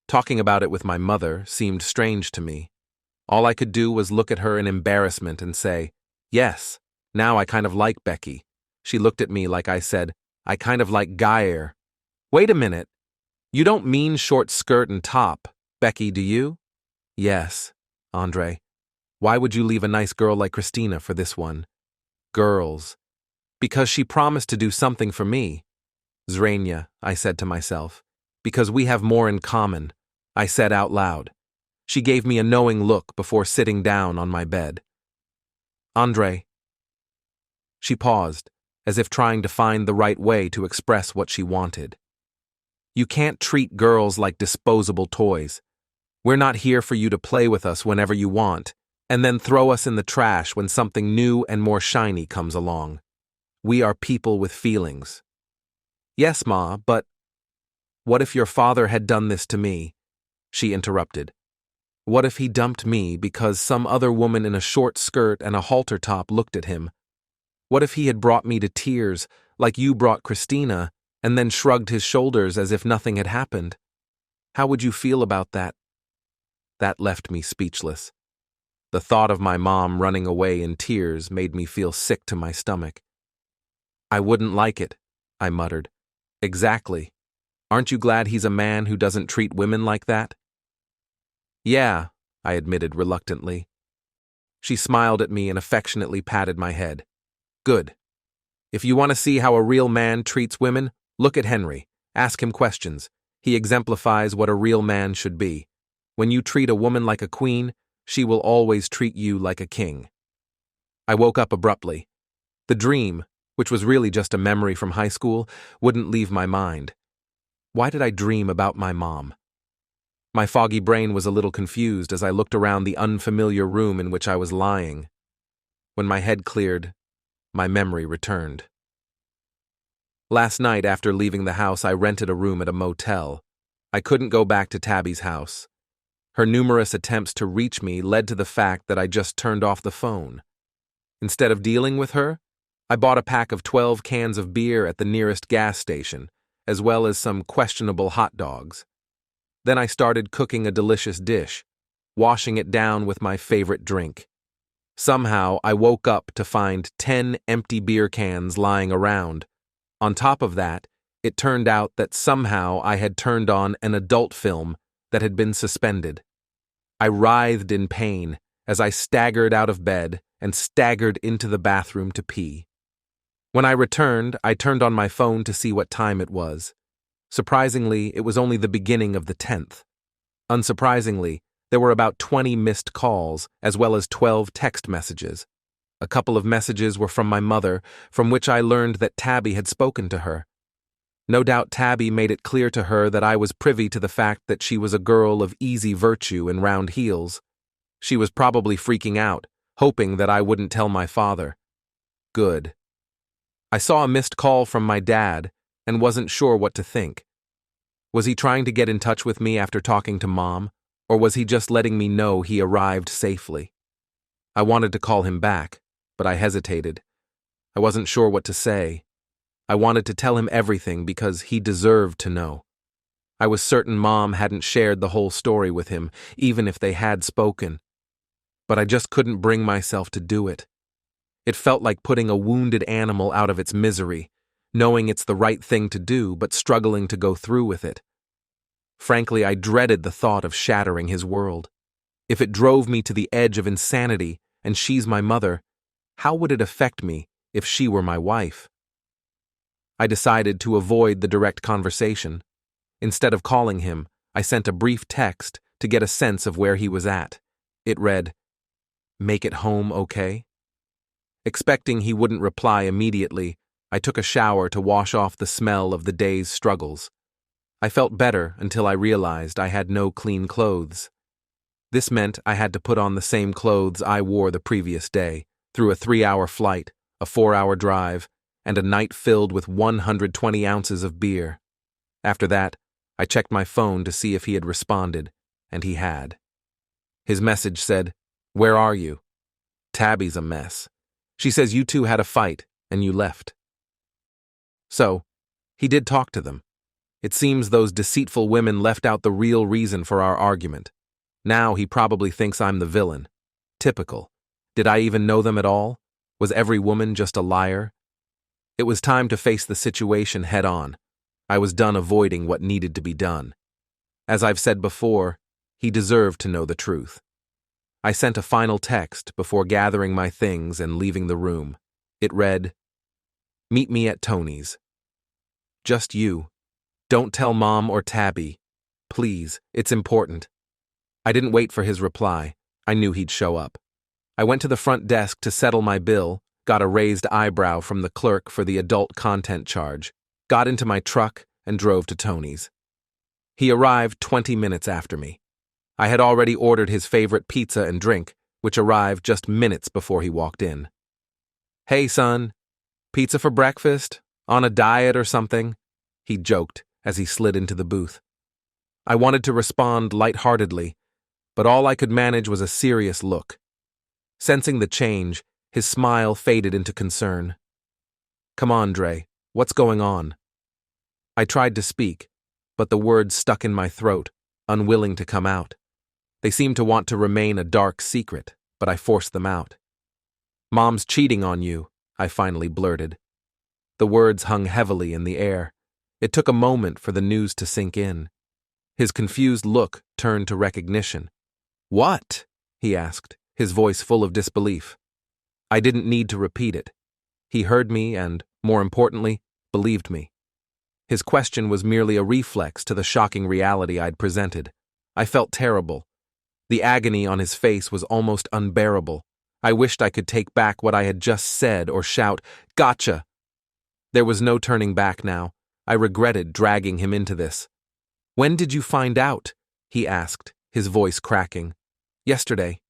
Talking about it with my mother seemed strange to me. All I could do was look at her in embarrassment and say, "Yes, now I kind of like Becky." She looked at me like I said, "I kind of like Geyer." "Wait a minute. You don't mean short skirt and top, Becky, do you?" "Yes, Andre. Why would you leave a nice girl like Christina for this one?" "Girls. Because she promised to do something for me." "Zrania," I said to myself. "Because we have more in common," I said out loud. She gave me a knowing look before sitting down on my bed. "Andre." She paused, as if trying to find the right way to express what she wanted. "You can't treat girls like disposable toys. We're not here for you to play with us whenever you want, and then throw us in the trash when something new and more shiny comes along. We are people with feelings." "Yes, Ma, but—" "What if your father had done this to me?" She interrupted. "What if he dumped me because some other woman in a short skirt and a halter top looked at him? What if he had brought me to tears, like you brought Christina, and then shrugged his shoulders as if nothing had happened? How would you feel about that?" That left me speechless. The thought of my mom running away in tears made me feel sick to my stomach. "I wouldn't like it," I muttered. "Exactly. Aren't you glad he's a man who doesn't treat women like that?" "Yeah," I admitted reluctantly. She smiled at me and affectionately patted my head. "Good. If you want to see how a real man treats women, look at Henry. Ask him questions. He exemplifies what a real man should be. When you treat a woman like a queen, she will always treat you like a king." I woke up abruptly. The dream, which was really just a memory from high school, wouldn't leave my mind. Why did I dream about my mom? My foggy brain was a little confused as I looked around the unfamiliar room in which I was lying. When my head cleared, my memory returned. Last night, after leaving the house, I rented a room at a motel. I couldn't go back to Tabby's house. Her numerous attempts to reach me led to the fact that I just turned off the phone. Instead of dealing with her, I bought a pack of 12 cans of beer at the nearest gas station, as well as some questionable hot dogs. Then I started cooking a delicious dish, washing it down with my favorite drink. Somehow, I woke up to find 10 empty beer cans lying around. On top of that, it turned out that somehow I had turned on an adult film that had been suspended. I writhed in pain as I staggered out of bed and staggered into the bathroom to pee. When I returned, I turned on my phone to see what time it was. Surprisingly, it was only the beginning of the 10th. Unsurprisingly, there were about 20 missed calls, as well as 12 text messages. A couple of messages were from my mother, from which I learned that Tabby had spoken to her. No doubt Tabby made it clear to her that I was privy to the fact that she was a girl of easy virtue and round heels. She was probably freaking out, hoping that I wouldn't tell my father. Good. I saw a missed call from my dad and wasn't sure what to think. Was he trying to get in touch with me after talking to Mom, or was he just letting me know he arrived safely? I wanted to call him back, but I hesitated. I wasn't sure what to say. I wanted to tell him everything because he deserved to know. I was certain Mom hadn't shared the whole story with him, even if they had spoken. But I just couldn't bring myself to do it. It felt like putting a wounded animal out of its misery, knowing it's the right thing to do but struggling to go through with it. Frankly, I dreaded the thought of shattering his world. If it drove me to the edge of insanity and she's my mother, how would it affect me if she were my wife? I decided to avoid the direct conversation. Instead of calling him, I sent a brief text to get a sense of where he was at. It read, "Make it home okay?" Expecting he wouldn't reply immediately, I took a shower to wash off the smell of the day's struggles. I felt better until I realized I had no clean clothes. This meant I had to put on the same clothes I wore the previous day, through a 3-hour flight, a 4-hour drive, and a night filled with 120 ounces of beer. After that, I checked my phone to see if he had responded, and he had. His message said, "Where are you? Tabby's a mess. She says you two had a fight, and you left." So, he did talk to them. It seems those deceitful women left out the real reason for our argument. Now he probably thinks I'm the villain. Typical. Did I even know them at all? Was every woman just a liar? It was time to face the situation head on. I was done avoiding what needed to be done. As I've said before, he deserved to know the truth. I sent a final text before gathering my things and leaving the room. It read, "Meet me at Tony's. Just you. Don't tell Mom or Tabby. Please, it's important." I didn't wait for his reply. I knew he'd show up. I went to the front desk to settle my bill, got a raised eyebrow from the clerk for the adult content charge, got into my truck, and drove to Tony's. He arrived 20 minutes after me. I had already ordered his favorite pizza and drink, which arrived just minutes before he walked in. "Hey, son, pizza for breakfast? On a diet or something?" he joked as he slid into the booth. I wanted to respond lightheartedly, but all I could manage was a serious look. Sensing the change, his smile faded into concern. "Come on, Dre, what's going on?" I tried to speak, but the words stuck in my throat, unwilling to come out. They seemed to want to remain a dark secret, but I forced them out. "Mom's cheating on you," I finally blurted. The words hung heavily in the air. It took a moment for the news to sink in. His confused look turned to recognition. "What?" he asked, his voice full of disbelief. I didn't need to repeat it. He heard me and, more importantly, believed me. His question was merely a reflex to the shocking reality I'd presented. I felt terrible. The agony on his face was almost unbearable. I wished I could take back what I had just said or shout, "Gotcha!" There was no turning back now. I regretted dragging him into this. "When did you find out?" he asked, his voice cracking. "Yesterday."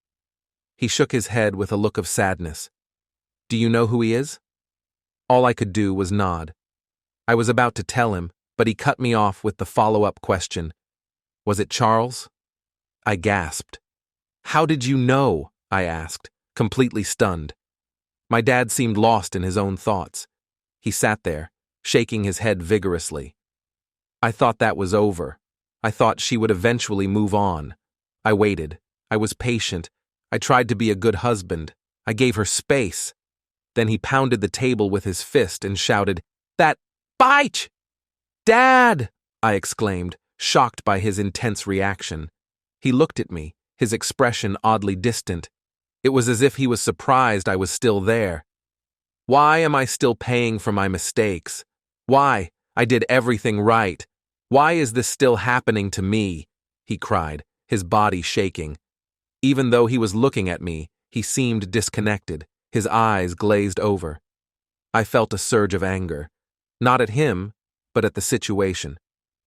He shook his head with a look of sadness. "Do you know who he is?" All I could do was nod. I was about to tell him, but he cut me off with the follow-up question. "Was it Charles?" I gasped. "How did you know?" I asked, completely stunned. My dad seemed lost in his own thoughts. He sat there, shaking his head vigorously. I thought that was over. I thought she would eventually move on. I waited. I was patient. I tried to be a good husband. I gave her space. Then he pounded the table with his fist and shouted, "That bitch!" "Dad!" I exclaimed, shocked by his intense reaction. He looked at me, his expression oddly distant. It was as if he was surprised I was still there. Why am I still paying for my mistakes? Why? I did everything right. Why is this still happening to me? He cried, his body shaking. Even though he was looking at me, he seemed disconnected, his eyes glazed over. I felt a surge of anger. Not at him, but at the situation.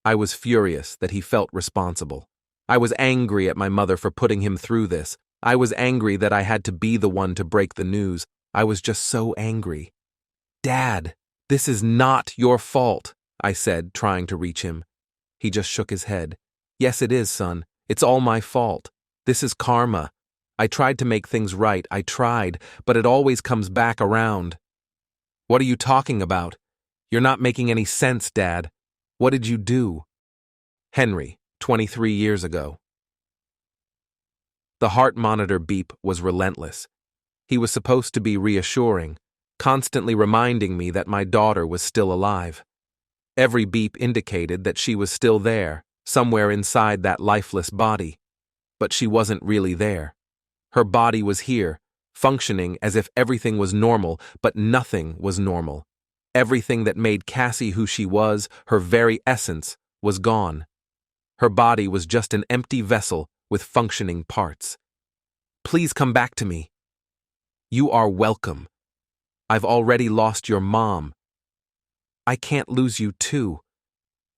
I was furious that he felt responsible. I was angry at my mother for putting him through this. I was angry that I had to be the one to break the news. I was just so angry. Dad, this is not your fault, I said, trying to reach him. He just shook his head. Yes, it is, son. It's all my fault. This is karma. I tried to make things right. I tried, but it always comes back around. What are you talking about? You're not making any sense, Dad. What did you do? Henry, 23 years ago. The heart monitor beep was relentless. He was supposed to be reassuring, constantly reminding me that my daughter was still alive. Every beep indicated that she was still there, somewhere inside that lifeless body. But she wasn't really there. Her body was here, functioning as if everything was normal, but nothing was normal. Everything that made Cassie who she was, her very essence, was gone. Her body was just an empty vessel with functioning parts. Please come back to me. You are welcome. I've already lost your mom. I can't lose you too,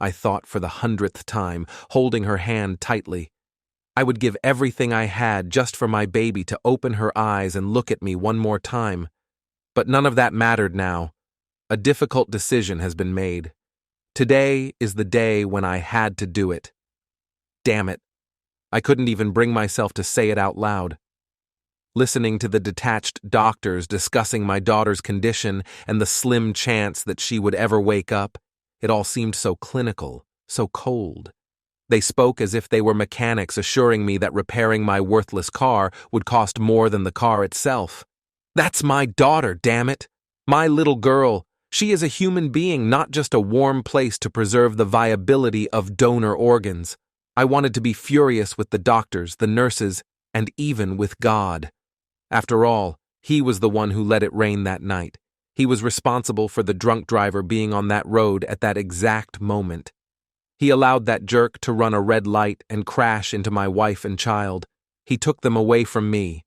I thought for the 100th time, holding her hand tightly. I would give everything I had just for my baby to open her eyes and look at me one more time. But none of that mattered now. A difficult decision has been made. Today is the day when I had to do it. Damn it. I couldn't even bring myself to say it out loud. Listening to the detached doctors discussing my daughter's condition and the slim chance that she would ever wake up, it all seemed so clinical, so cold. They spoke as if they were mechanics assuring me that repairing my worthless car would cost more than the car itself. That's my daughter, damn it! My little girl. She is a human being, not just a warm place to preserve the viability of donor organs. I wanted to be furious with the doctors, the nurses, and even with God. After all, he was the one who let it rain that night. He was responsible for the drunk driver being on that road at that exact moment. He allowed that jerk to run a red light and crash into my wife and child. He took them away from me.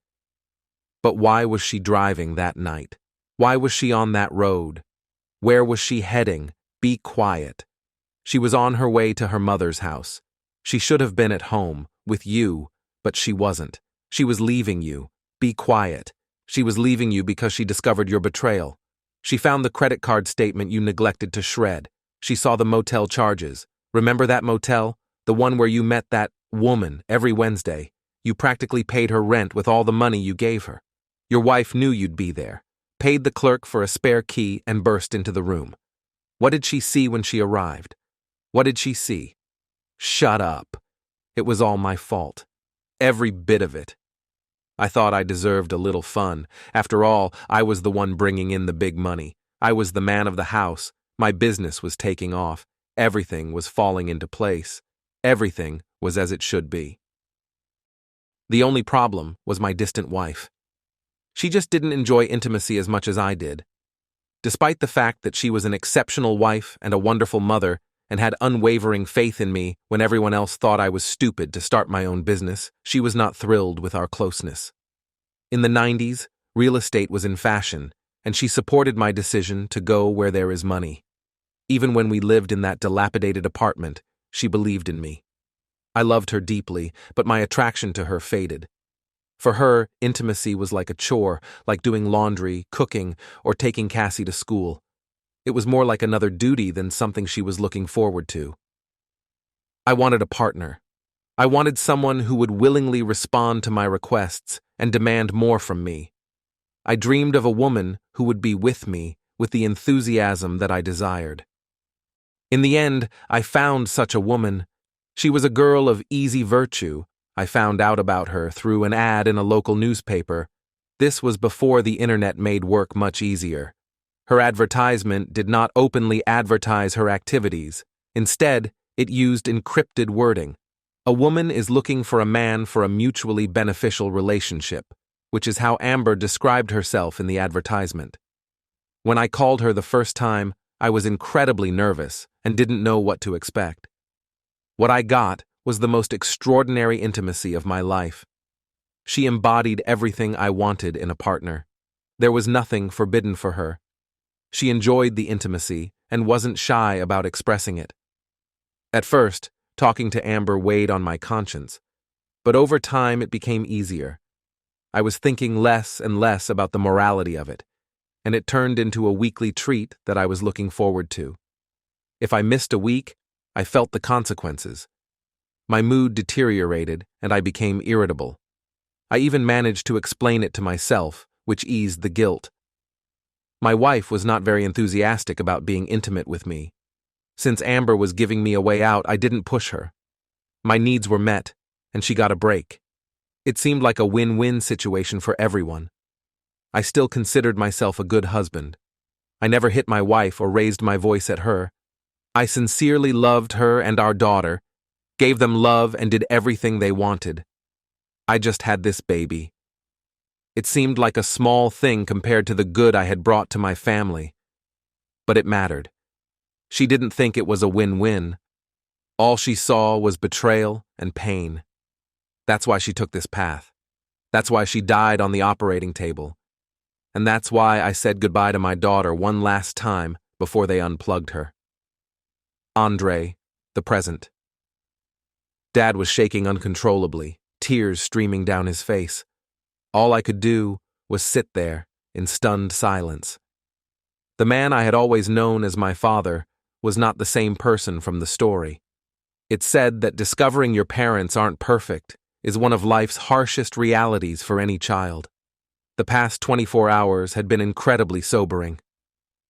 But why was she driving that night? Why was she on that road? Where was she heading? Be quiet. She was on her way to her mother's house. She should have been at home, with you, but she wasn't. She was leaving you. Be quiet. She was leaving you because she discovered your betrayal. She found the credit card statement you neglected to shred. She saw the motel charges. Remember that motel? The one where you met that woman every Wednesday. You practically paid her rent with all the money you gave her. Your wife knew you'd be there, paid the clerk for a spare key, and burst into the room. What did she see when she arrived? What did she see? Shut up. It was all my fault. Every bit of it. I thought I deserved a little fun. After all, I was the one bringing in the big money. I was the man of the house. My business was taking off. Everything was falling into place. Everything was as it should be. The only problem was my distant wife. She just didn't enjoy intimacy as much as I did. Despite the fact that she was an exceptional wife and a wonderful mother and had unwavering faith in me when everyone else thought I was stupid to start my own business, she was not thrilled with our closeness. In the 90s, real estate was in fashion, and she supported my decision to go where there is money. Even when we lived in that dilapidated apartment, she believed in me. I loved her deeply, but my attraction to her faded. For her, intimacy was like a chore, like doing laundry, cooking, or taking Cassie to school. It was more like another duty than something she was looking forward to. I wanted a partner. I wanted someone who would willingly respond to my requests and demand more from me. I dreamed of a woman who would be with me with the enthusiasm that I desired. In the end, I found such a woman. She was a girl of easy virtue. I found out about her through an ad in a local newspaper. This was before the internet made work much easier. Her advertisement did not openly advertise her activities. Instead, it used encrypted wording. A woman is looking for a man for a mutually beneficial relationship. which is how Amber described herself in the advertisement. When I called her the first time, I was incredibly nervous and didn't know what to expect. What I got was the most extraordinary intimacy of my life. She embodied everything I wanted in a partner. There was nothing forbidden for her. She enjoyed the intimacy and wasn't shy about expressing it. At first, talking to Amber weighed on my conscience, but over time it became easier. I was thinking less and less about the morality of it, and it turned into a weekly treat that I was looking forward to. If I missed a week, I felt the consequences. My mood deteriorated and I became irritable. I even managed to explain it to myself, which eased the guilt. My wife was not very enthusiastic about being intimate with me. Since Amber was giving me a way out, I didn't push her. My needs were met, and she got a break. It seemed like a win-win situation for everyone. I still considered myself a good husband. I never hit my wife or raised my voice at her. I sincerely loved her and our daughter, gave them love and did everything they wanted. I just had this baby. It seemed like a small thing compared to the good I had brought to my family. But it mattered. She didn't think it was a win-win. All she saw was betrayal and pain. That's why she took this path. That's why she died on the operating table. And that's why I said goodbye to my daughter one last time before they unplugged her. Andre, the present. Dad was shaking uncontrollably, tears streaming down his face. All I could do was sit there in stunned silence. The man I had always known as my father was not the same person from the story. It said that discovering your parents aren't perfect is one of life's harshest realities for any child. The past 24 hours had been incredibly sobering.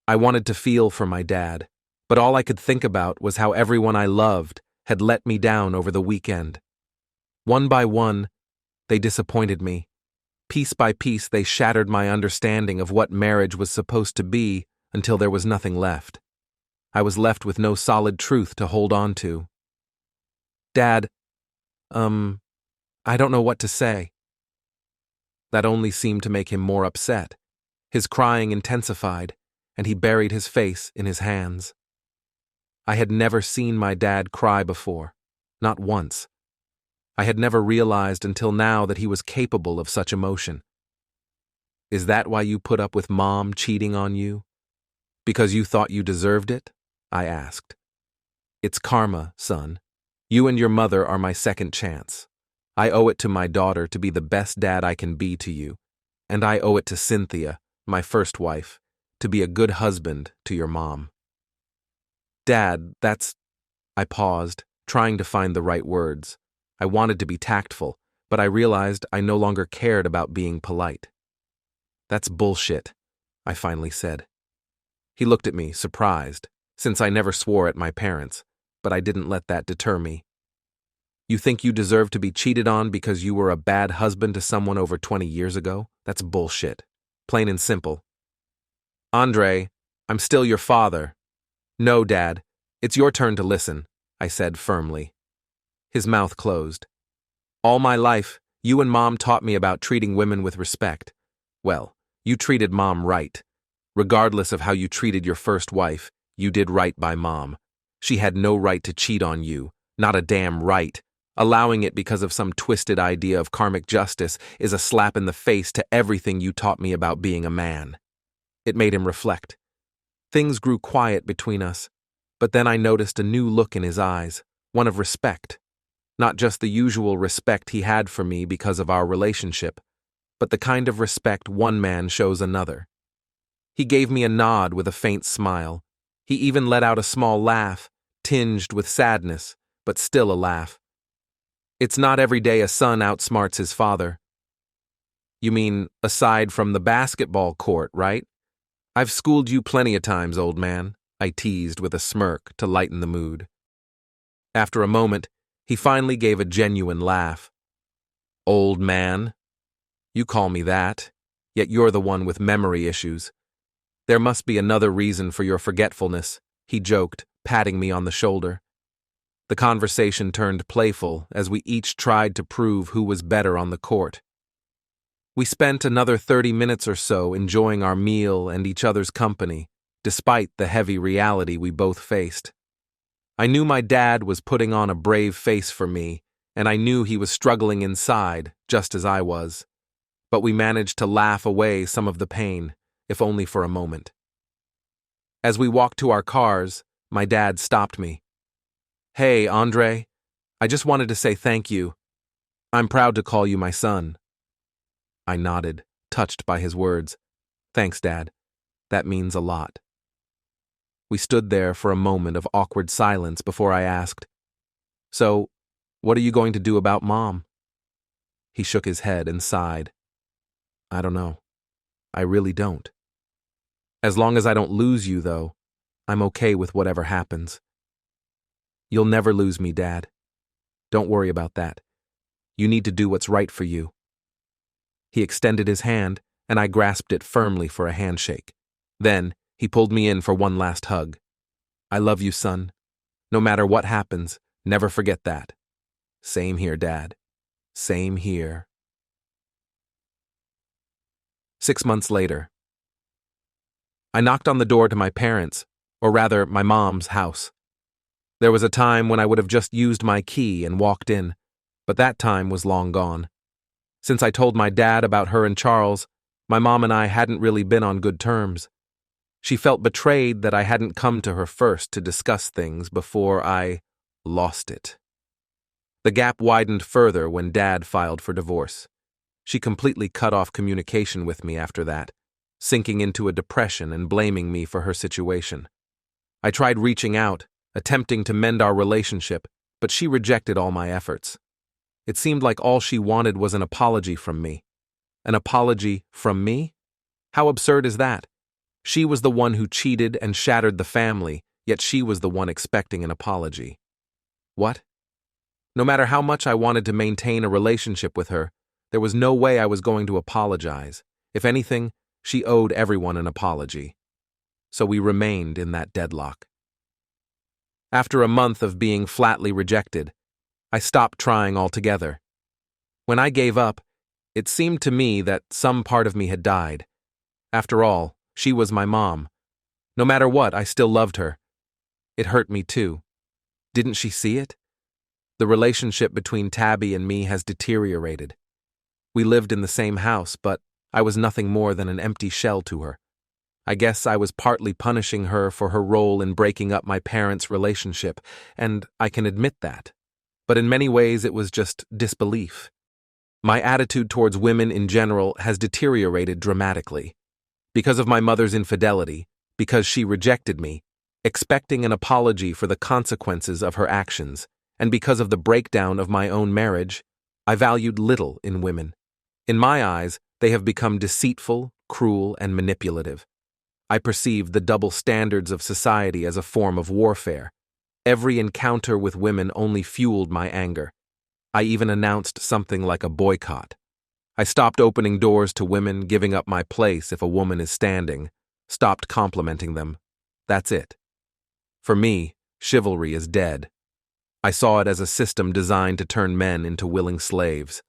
I wanted to feel for my dad, but all I could think about was how everyone I loved had let me down over the weekend. One by one, they disappointed me. Piece by piece, they shattered my understanding of what marriage was supposed to be until there was nothing left. I was left with no solid truth to hold on to. Dad, I don't know what to say. That only seemed to make him more upset. His crying intensified, and he buried his face in his hands. I had never seen my dad cry before, not once. I had never realized until now that he was capable of such emotion. Is that why you put up with Mom cheating on you? Because you thought you deserved it? I asked. It's karma, son. You and your mother are my second chance. I owe it to my daughter to be the best dad I can be to you, and I owe it to Cynthia, my first wife, to be a good husband to your mom. Dad, I paused, trying to find the right words. I wanted to be tactful, but I realized I no longer cared about being polite. That's bullshit, I finally said. He looked at me, surprised, since I never swore at my parents, but I didn't let that deter me. You think you deserve to be cheated on because you were a bad husband to someone over 20 years ago? That's bullshit. Plain and simple. Andre, I'm still your father. No, Dad, it's your turn to listen, I said firmly. His mouth closed. All my life, you and Mom taught me about treating women with respect. Well, you treated Mom right. Regardless of how you treated your first wife, you did right by Mom. She had no right to cheat on you, not a damn right. Allowing it because of some twisted idea of karmic justice is a slap in the face to everything you taught me about being a man. It made him reflect. Things grew quiet between us, but then I noticed a new look in his eyes, one of respect. Not just the usual respect he had for me because of our relationship, but the kind of respect one man shows another. He gave me a nod with a faint smile. He even let out a small laugh, tinged with sadness, but still a laugh. It's not every day a son outsmarts his father. You mean, aside from the basketball court, right? I've schooled you plenty of times, old man, I teased with a smirk to lighten the mood. After a moment, he finally gave a genuine laugh. Old man? You call me that, yet you're the one with memory issues. There must be another reason for your forgetfulness, he joked, patting me on the shoulder. The conversation turned playful as we each tried to prove who was better on the court. We spent another 30 minutes or so enjoying our meal and each other's company, despite the heavy reality we both faced. I knew my dad was putting on a brave face for me, and I knew he was struggling inside, just as I was. But we managed to laugh away some of the pain, if only for a moment. As we walked to our cars, my dad stopped me. "Hey, Andre, I just wanted to say thank you. I'm proud to call you my son." I nodded, touched by his words. "Thanks, Dad. That means a lot." We stood there for a moment of awkward silence before I asked, "So, what are you going to do about Mom?" He shook his head and sighed. "I don't know. I really don't. As long as I don't lose you, though, I'm okay with whatever happens." "You'll never lose me, Dad. Don't worry about that. You need to do what's right for you." He extended his hand, and I grasped it firmly for a handshake. Then, he pulled me in for one last hug. "I love you, son. No matter what happens, never forget that." "Same here, Dad. Same here." 6 months later. I knocked on the door to my parents', or rather, my mom's house. There was a time when I would have just used my key and walked in, but that time was long gone. Since I told my dad about her and Charles, my mom and I hadn't really been on good terms. She felt betrayed that I hadn't come to her first to discuss things before I lost it. The gap widened further when Dad filed for divorce. She completely cut off communication with me after that, sinking into a depression and blaming me for her situation. I tried reaching out, attempting to mend our relationship, but she rejected all my efforts. It seemed like all she wanted was an apology from me. An apology from me? How absurd is that? She was the one who cheated and shattered the family, yet she was the one expecting an apology. What? No matter how much I wanted to maintain a relationship with her, there was no way I was going to apologize. If anything, she owed everyone an apology. So we remained in that deadlock. After a month of being flatly rejected, I stopped trying altogether. When I gave up, it seemed to me that some part of me had died. After all, she was my mom. No matter what, I still loved her. It hurt me too. Didn't she see it? The relationship between Tabby and me has deteriorated. We lived in the same house, but I was nothing more than an empty shell to her. I guess I was partly punishing her for her role in breaking up my parents' relationship, and I can admit that. But in many ways it was just disbelief. My attitude towards women in general has deteriorated dramatically. Because of my mother's infidelity, because she rejected me, expecting an apology for the consequences of her actions, and because of the breakdown of my own marriage, I valued little in women. In my eyes, they have become deceitful, cruel, and manipulative. I perceived the double standards of society as a form of warfare. Every encounter with women only fueled my anger. I even announced something like a boycott. I stopped opening doors to women, giving up my place if a woman is standing, stopped complimenting them. That's it. For me, chivalry is dead. I saw it as a system designed to turn men into willing slaves.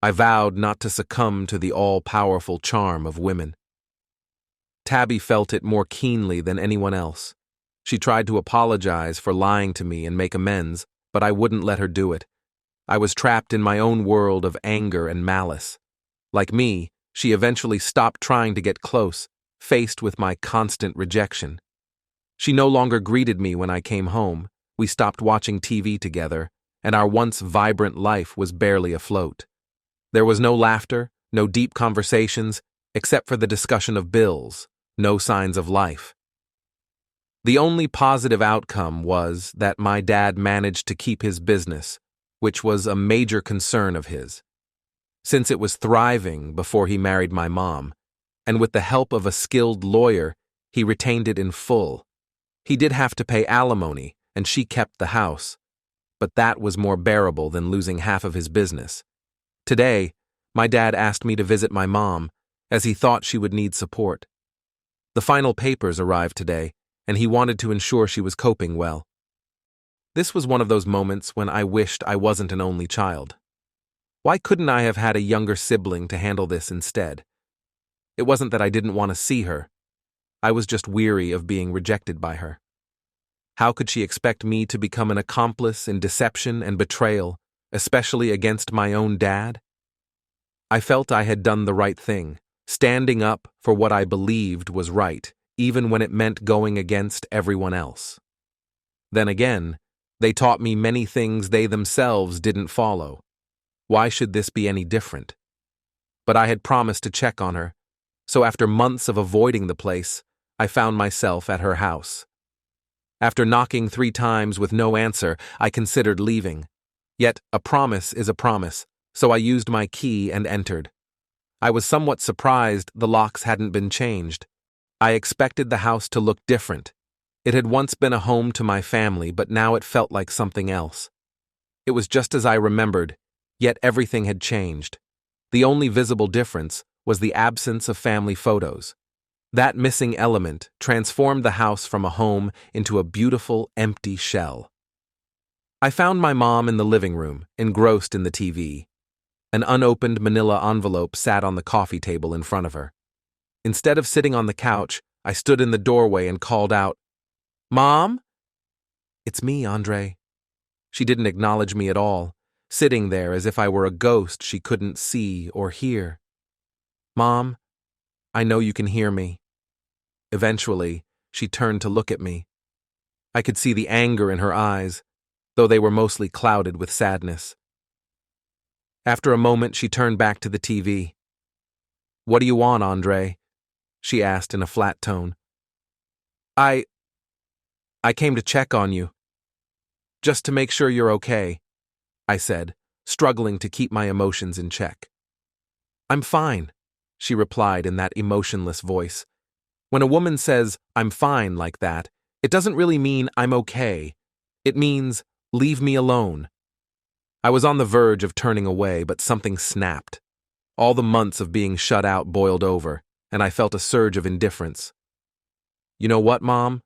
I vowed not to succumb to the all-powerful charm of women. Tabby felt it more keenly than anyone else. She tried to apologize for lying to me and make amends, but I wouldn't let her do it. I was trapped in my own world of anger and malice. Like me, she eventually stopped trying to get close, faced with my constant rejection. She no longer greeted me when I came home. We stopped watching TV together, and our once vibrant life was barely afloat. There was no laughter, no deep conversations, except for the discussion of bills, no signs of life. The only positive outcome was that my dad managed to keep his business, which was a major concern of his. Since it was thriving before he married my mom, and with the help of a skilled lawyer, he retained it in full. He did have to pay alimony, and she kept the house, but that was more bearable than losing half of his business. Today, my dad asked me to visit my mom, as he thought she would need support. The final papers arrived today, and he wanted to ensure she was coping well. This was one of those moments when I wished I wasn't an only child. Why couldn't I have had a younger sibling to handle this instead? It wasn't that I didn't want to see her. I was just weary of being rejected by her. How could she expect me to become an accomplice in deception and betrayal, especially against my own dad? I felt I had done the right thing, standing up for what I believed was right, even when it meant going against everyone else. Then again, they taught me many things they themselves didn't follow. Why should this be any different? But I had promised to check on her, so after months of avoiding the place, I found myself at her house. After knocking 3 times with no answer, I considered leaving. Yet a promise is a promise, so I used my key and entered. I was somewhat surprised the locks hadn't been changed. I expected the house to look different. It had once been a home to my family, but now it felt like something else. It was just as I remembered, yet everything had changed. The only visible difference was the absence of family photos. That missing element transformed the house from a home into a beautiful, empty shell. I found my mom in the living room, engrossed in the TV. An unopened manila envelope sat on the coffee table in front of her. Instead of sitting on the couch, I stood in the doorway and called out, "Mom?" "It's me, Andre." She didn't acknowledge me at all, sitting there as if I were a ghost she couldn't see or hear. "Mom, I know you can hear me." Eventually, she turned to look at me. I could see the anger in her eyes, though they were mostly clouded with sadness. After a moment, she turned back to the TV. "What do you want, Andre?" she asked in a flat tone. I came to check on you. Just to make sure you're okay," I said, struggling to keep my emotions in check. "I'm fine," she replied in that emotionless voice. When a woman says, "I'm fine," like that, it doesn't really mean I'm okay. It means, leave me alone. I was on the verge of turning away, but something snapped. All the months of being shut out boiled over, and I felt a surge of indifference. "You know what, Mom?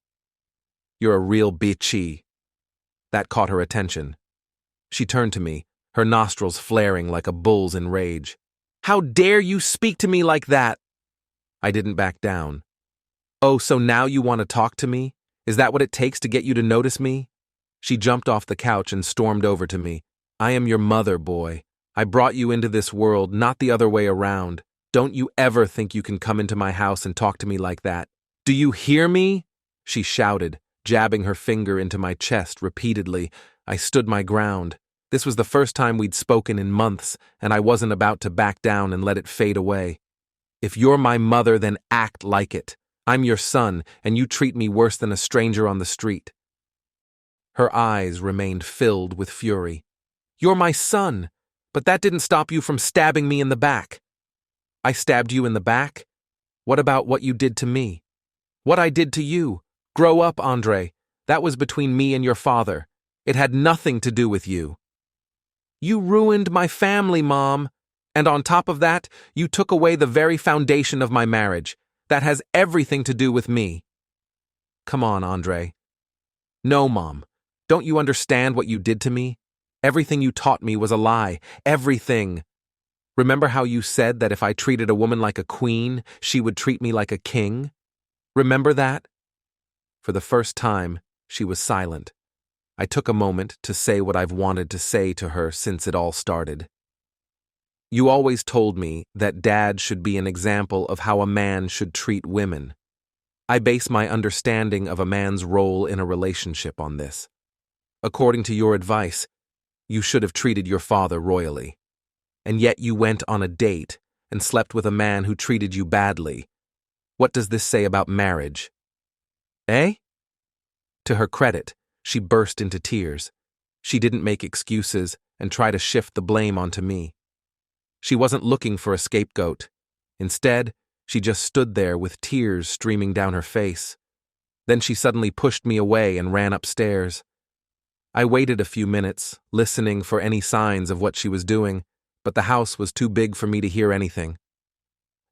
You're a real bitchy." That caught her attention. She turned to me, her nostrils flaring like a bull's in rage. "How dare you speak to me like that?" I didn't back down. "Oh, so now you want to talk to me? Is that what it takes to get you to notice me?" She jumped off the couch and stormed over to me. "I am your mother, boy. I brought you into this world, not the other way around. Don't you ever think you can come into my house and talk to me like that. Do you hear me?" she shouted, jabbing her finger into my chest repeatedly. I stood my ground. This was the first time we'd spoken in months, and I wasn't about to back down and let it fade away. "If you're my mother, then act like it. I'm your son, and you treat me worse than a stranger on the street." Her eyes remained filled with fury. "You're my son, but that didn't stop you from stabbing me in the back." "I stabbed you in the back? What about what you did to me?" "What I did to you? Grow up, Andre. That was between me and your father. It had nothing to do with you." "You ruined my family, Mom. And on top of that, you took away the very foundation of my marriage. That has everything to do with me." "Come on, Andre." "No, Mom. Don't you understand what you did to me? Everything you taught me was a lie. Everything. Remember how you said that if I treated a woman like a queen, she would treat me like a king? Remember that?" For the first time, she was silent. I took a moment to say what I've wanted to say to her since it all started. "You always told me that Dad should be an example of how a man should treat women. I base my understanding of a man's role in a relationship on this. According to your advice, you should have treated your father royally. And yet you went on a date and slept with a man who treated you badly. What does this say about marriage?" "Eh?" To her credit, she burst into tears. She didn't make excuses and try to shift the blame onto me. She wasn't looking for a scapegoat. Instead, she just stood there with tears streaming down her face. Then she suddenly pushed me away and ran upstairs. I waited a few minutes, listening for any signs of what she was doing, but the house was too big for me to hear anything.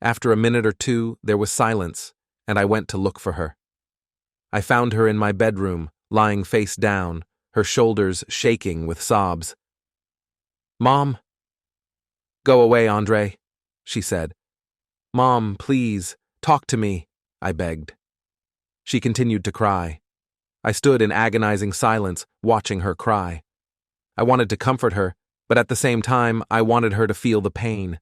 After a minute or two, there was silence, and I went to look for her. I found her in my bedroom, lying face down, her shoulders shaking with sobs. "Mom, Go away, Andre, she said. Mom, please, talk to me, I begged. She continued to cry. I stood in agonizing silence, watching her cry. I wanted to comfort her, but at the same time, I wanted her to feel the pain.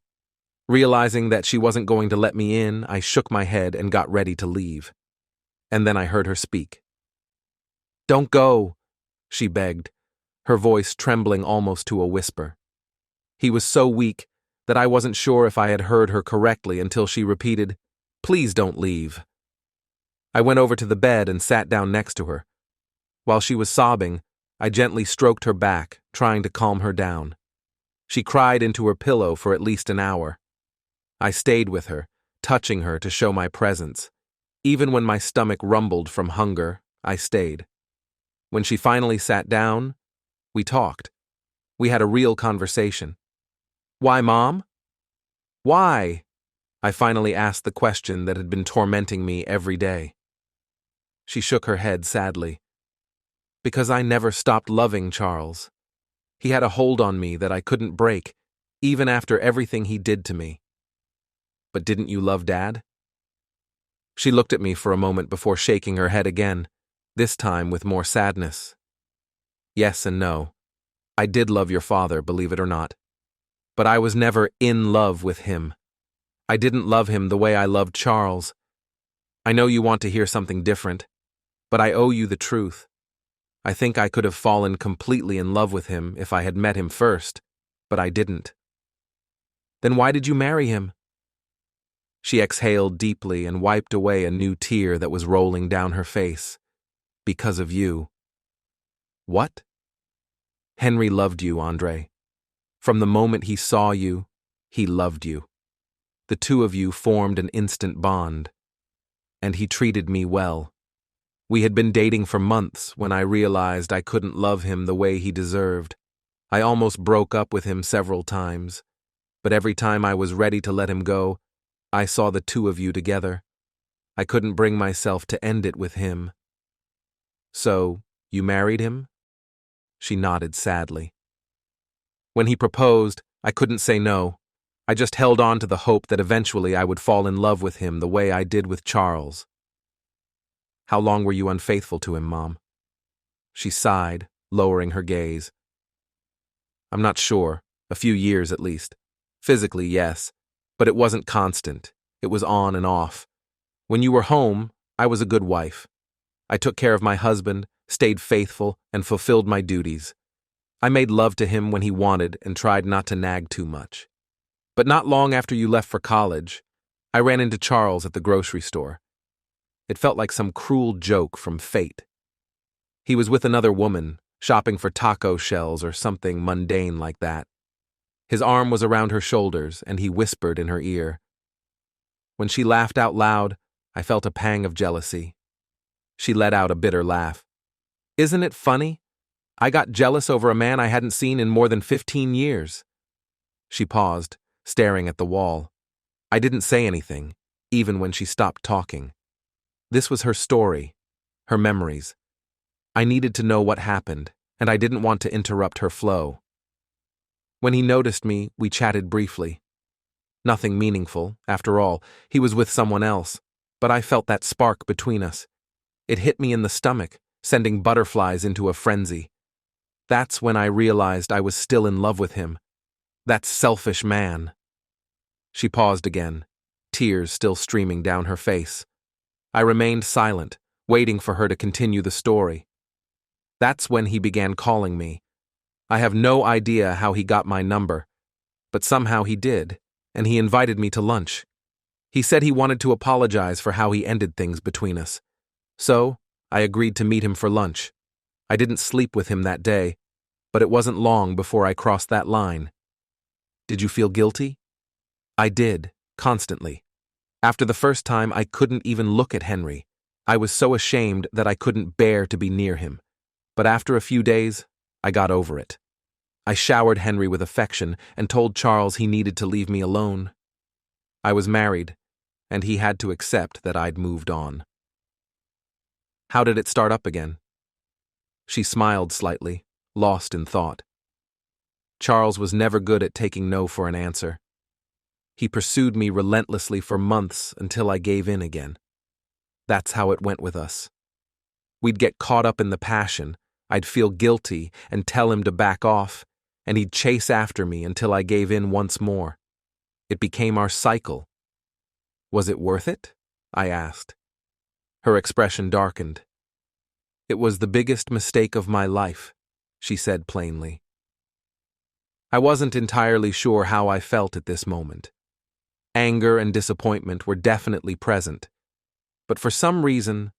Realizing that she wasn't going to let me in, I shook my head and got ready to leave. And then I heard her speak. Don't go, she begged, her voice trembling almost to a whisper. He was so weak that I wasn't sure if I had heard her correctly until she repeated, Please don't leave. I went over to the bed and sat down next to her. While she was sobbing, I gently stroked her back, trying to calm her down. She cried into her pillow for at least an hour. I stayed with her, touching her to show my presence. Even when my stomach rumbled from hunger, I stayed. When she finally sat down, we talked. We had a real conversation. Why, Mom? Why? I finally asked the question that had been tormenting me every day. She shook her head sadly. Because I never stopped loving Charles. He had a hold on me that I couldn't break, even after everything he did to me. But didn't you love Dad? She looked at me for a moment before shaking her head again, this time with more sadness. Yes and no. I did love your father, believe it or not. But I was never in love with him. I didn't love him the way I loved Charles. I know you want to hear something different, but I owe you the truth. I think I could have fallen completely in love with him if I had met him first, but I didn't. Then why did you marry him? She exhaled deeply and wiped away a new tear that was rolling down her face. Because of you. What? Henry loved you, Andre. From the moment he saw you, he loved you. The two of you formed an instant bond. And he treated me well. We had been dating for months when I realized I couldn't love him the way he deserved. I almost broke up with him several times, but every time I was ready to let him go, I saw the two of you together. I couldn't bring myself to end it with him. So, you married him? She nodded sadly. When he proposed, I couldn't say no. I just held on to the hope that eventually I would fall in love with him the way I did with Charles. How long were you unfaithful to him, Mom? She sighed, lowering her gaze. I'm not sure. A few years at least. Physically, yes. But it wasn't constant. It was on and off. When you were home, I was a good wife. I took care of my husband, stayed faithful, and fulfilled my duties. I made love to him when he wanted and tried not to nag too much. But not long after you left for college, I ran into Charles at the grocery store. It felt like some cruel joke from fate. He was with another woman, shopping for taco shells or something mundane like that. His arm was around her shoulders, and he whispered in her ear. When she laughed out loud, I felt a pang of jealousy. She let out a bitter laugh. Isn't it funny? I got jealous over a man I hadn't seen in more than 15 years. She paused, staring at the wall. I didn't say anything, even when she stopped talking. This was her story, her memories. I needed to know what happened, and I didn't want to interrupt her flow. When he noticed me, we chatted briefly. Nothing meaningful, after all. He was with someone else, but I felt that spark between us. It hit me in the stomach, sending butterflies into a frenzy. That's when I realized I was still in love with him. That selfish man. She paused again, tears still streaming down her face. I remained silent, waiting for her to continue the story. That's when he began calling me. I have no idea how he got my number, but somehow he did, and he invited me to lunch. He said he wanted to apologize for how he ended things between us. So, I agreed to meet him for lunch. I didn't sleep with him that day, but it wasn't long before I crossed that line. Did you feel guilty? I did, constantly. After the first time, I couldn't even look at Henry. I was so ashamed that I couldn't bear to be near him. But after a few days, I got over it. I showered Henry with affection and told Charles he needed to leave me alone. I was married, and he had to accept that I'd moved on. How did it start up again? She smiled slightly, lost in thought. Charles was never good at taking no for an answer. He pursued me relentlessly for months until I gave in again. That's how it went with us. We'd get caught up in the passion, I'd feel guilty and tell him to back off, and he'd chase after me until I gave in once more. It became our cycle. Was it worth it? I asked. Her expression darkened. It was the biggest mistake of my life, she said plainly. I wasn't entirely sure how I felt at this moment. Anger and disappointment were definitely present, but for some reason,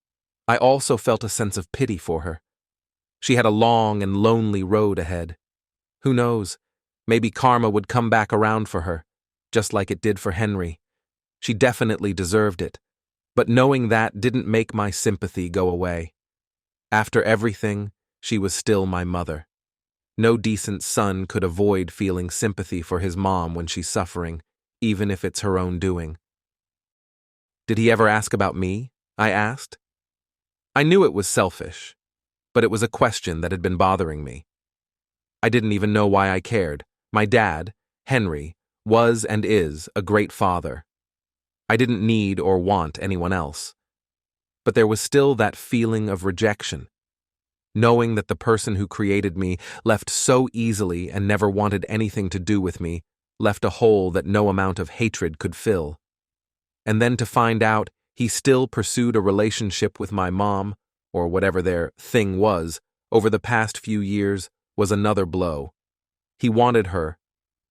I also felt a sense of pity for her. She had a long and lonely road ahead. Who knows, maybe karma would come back around for her, just like it did for Henry. She definitely deserved it, but knowing that didn't make my sympathy go away. After everything, she was still my mother. No decent son could avoid feeling sympathy for his mom when she's suffering, even if it's her own doing. Did he ever ask about me? I asked. I knew it was selfish, but it was a question that had been bothering me. I didn't even know why I cared. My dad, Henry, was and is a great father. I didn't need or want anyone else. But there was still that feeling of rejection. Knowing that the person who created me left so easily and never wanted anything to do with me left a hole that no amount of hatred could fill. And then to find out he still pursued a relationship with my mom, or whatever their thing was, over the past few years was another blow. He wanted her,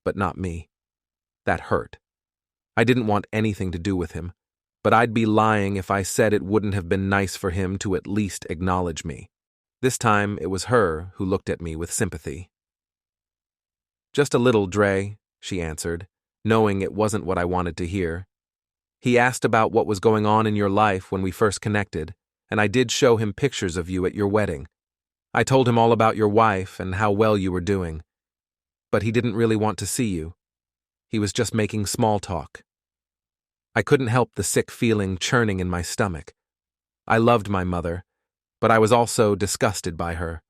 but not me. That hurt. I didn't want anything to do with him, but I'd be lying if I said it wouldn't have been nice for him to at least acknowledge me. This time it was her who looked at me with sympathy. Just a little, Dre, she answered, knowing it wasn't what I wanted to hear. He asked about what was going on in your life when we first connected, and I did show him pictures of you at your wedding. I told him all about your wife and how well you were doing. But he didn't really want to see you. He was just making small talk. I couldn't help the sick feeling churning in my stomach. I loved my mother, but I was also disgusted by her.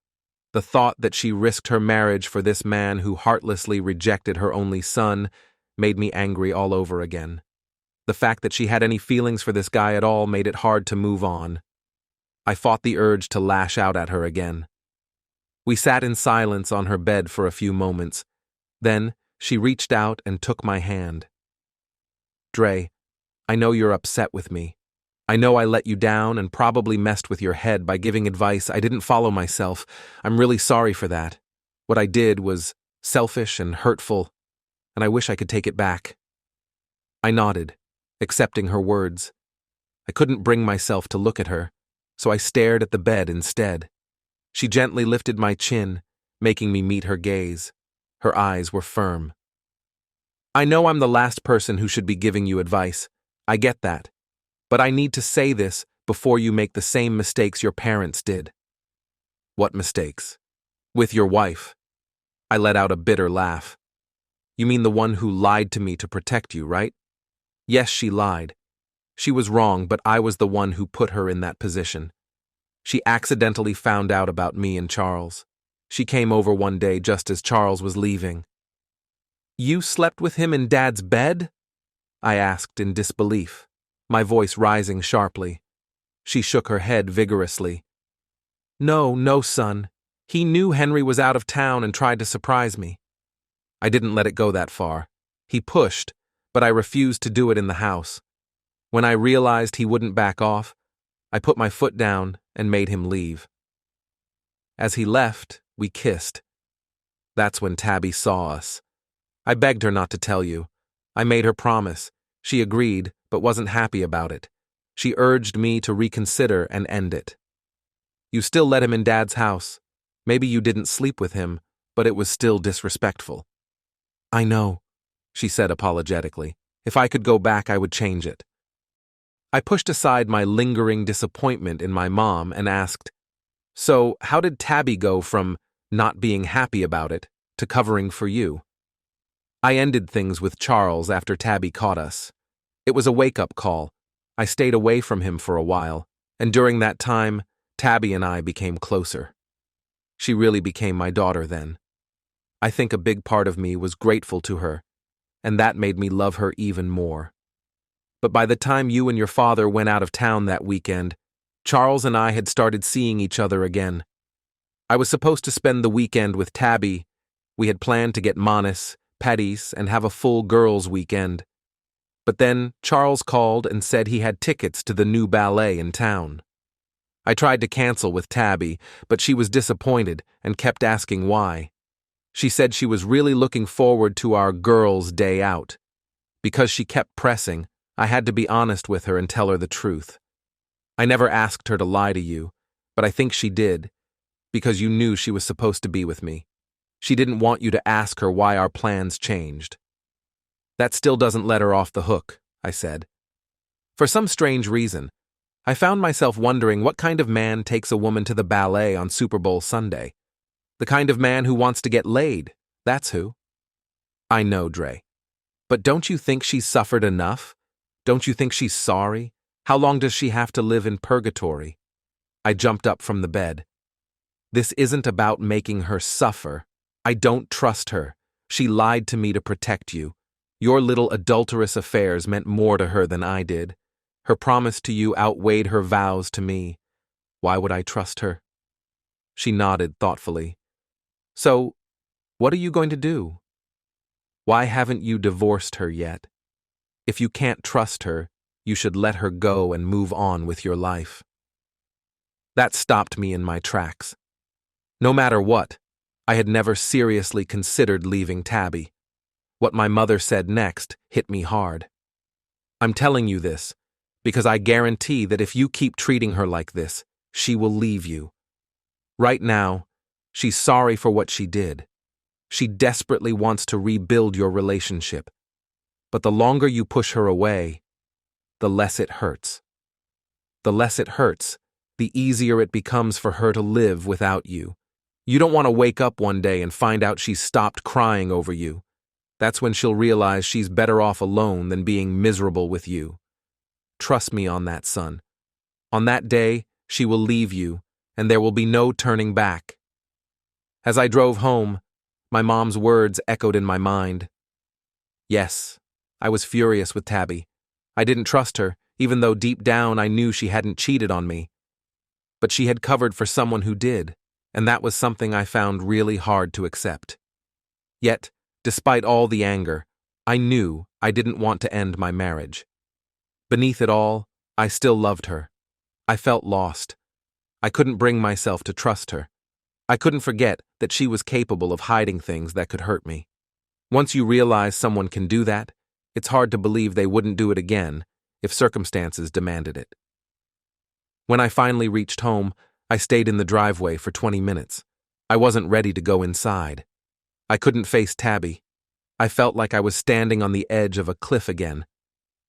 The thought that she risked her marriage for this man who heartlessly rejected her only son made me angry all over again. The fact that she had any feelings for this guy at all made it hard to move on. I fought the urge to lash out at her again. We sat in silence on her bed for a few moments. Then she reached out and took my hand. Dre, I know you're upset with me. I know I let you down and probably messed with your head by giving advice I didn't follow myself. I'm really sorry for that. What I did was selfish and hurtful, and I wish I could take it back. I nodded, accepting her words. I couldn't bring myself to look at her, so I stared at the bed instead. She gently lifted my chin, making me meet her gaze. Her eyes were firm. I know I'm the last person who should be giving you advice. I get that. But I need to say this before you make the same mistakes your parents did. What mistakes? With your wife. I let out a bitter laugh. You mean the one who lied to me to protect you, right? Yes, she lied. She was wrong, but I was the one who put her in that position. She accidentally found out about me and Charles. She came over one day just as Charles was leaving. You slept with him in Dad's bed? I asked in disbelief, my voice rising sharply. She shook her head vigorously. No, son. He knew Henry was out of town and tried to surprise me. I didn't let it go that far. He pushed, but I refused to do it in the house. When I realized he wouldn't back off, I put my foot down and made him leave. As he left, we kissed. That's when Tabby saw us. I begged her not to tell you. I made her promise. She agreed, but wasn't happy about it. She urged me to reconsider and end it. You still let him in Dad's house. Maybe you didn't sleep with him, but it was still disrespectful. I know, she said apologetically. If I could go back, I would change it. I pushed aside my lingering disappointment in my mom and asked, so how did Tabby go from not being happy about it to covering for you? I ended things with Charles after Tabby caught us. It was a wake-up call. I stayed away from him for a while, and during that time, Tabby and I became closer. She really became my daughter then. I think a big part of me was grateful to her, and that made me love her even more. But by the time you and your father went out of town that weekend, Charles and I had started seeing each other again. I was supposed to spend the weekend with Tabby. We had planned to get Manis, Petties, and have a full girls' weekend. But then Charles called and said he had tickets to the new ballet in town. I tried to cancel with Tabby, but she was disappointed and kept asking why. She said she was really looking forward to our girls' day out. Because she kept pressing, I had to be honest with her and tell her the truth. I never asked her to lie to you, but I think she did, because you knew she was supposed to be with me. She didn't want you to ask her why our plans changed. That still doesn't let her off the hook, I said. For some strange reason, I found myself wondering what kind of man takes a woman to the ballet on Super Bowl Sunday. The kind of man who wants to get laid, that's who. I know, Dre. But don't you think she's suffered enough? Don't you think she's sorry? How long does she have to live in purgatory? I jumped up from the bed. This isn't about making her suffer. I don't trust her. She lied to me to protect you. Your little adulterous affairs meant more to her than I did. Her promise to you outweighed her vows to me. Why would I trust her? She nodded thoughtfully. So, what are you going to do? Why haven't you divorced her yet? If you can't trust her, you should let her go and move on with your life. That stopped me in my tracks. No matter what, I had never seriously considered leaving Tabby. What my mother said next hit me hard. I'm telling you this because I guarantee that if you keep treating her like this, she will leave you. Right now, she's sorry for what she did. She desperately wants to rebuild your relationship. But the longer you push her away, the less it hurts. The less it hurts, the easier it becomes for her to live without you. You don't want to wake up one day and find out she's stopped crying over you. That's when she'll realize she's better off alone than being miserable with you. Trust me on that, son. On that day, she will leave you, and there will be no turning back. As I drove home, my mom's words echoed in my mind. Yes, I was furious with Tabby. I didn't trust her, even though deep down I knew she hadn't cheated on me. But she had covered for someone who did, and that was something I found really hard to accept. Yet, despite all the anger, I knew I didn't want to end my marriage. Beneath it all, I still loved her. I felt lost. I couldn't bring myself to trust her. I couldn't forget that she was capable of hiding things that could hurt me. Once you realize someone can do that, it's hard to believe they wouldn't do it again if circumstances demanded it. When I finally reached home, I stayed in the driveway for 20 minutes. I wasn't ready to go inside. I couldn't face Tabby. I felt like I was standing on the edge of a cliff again.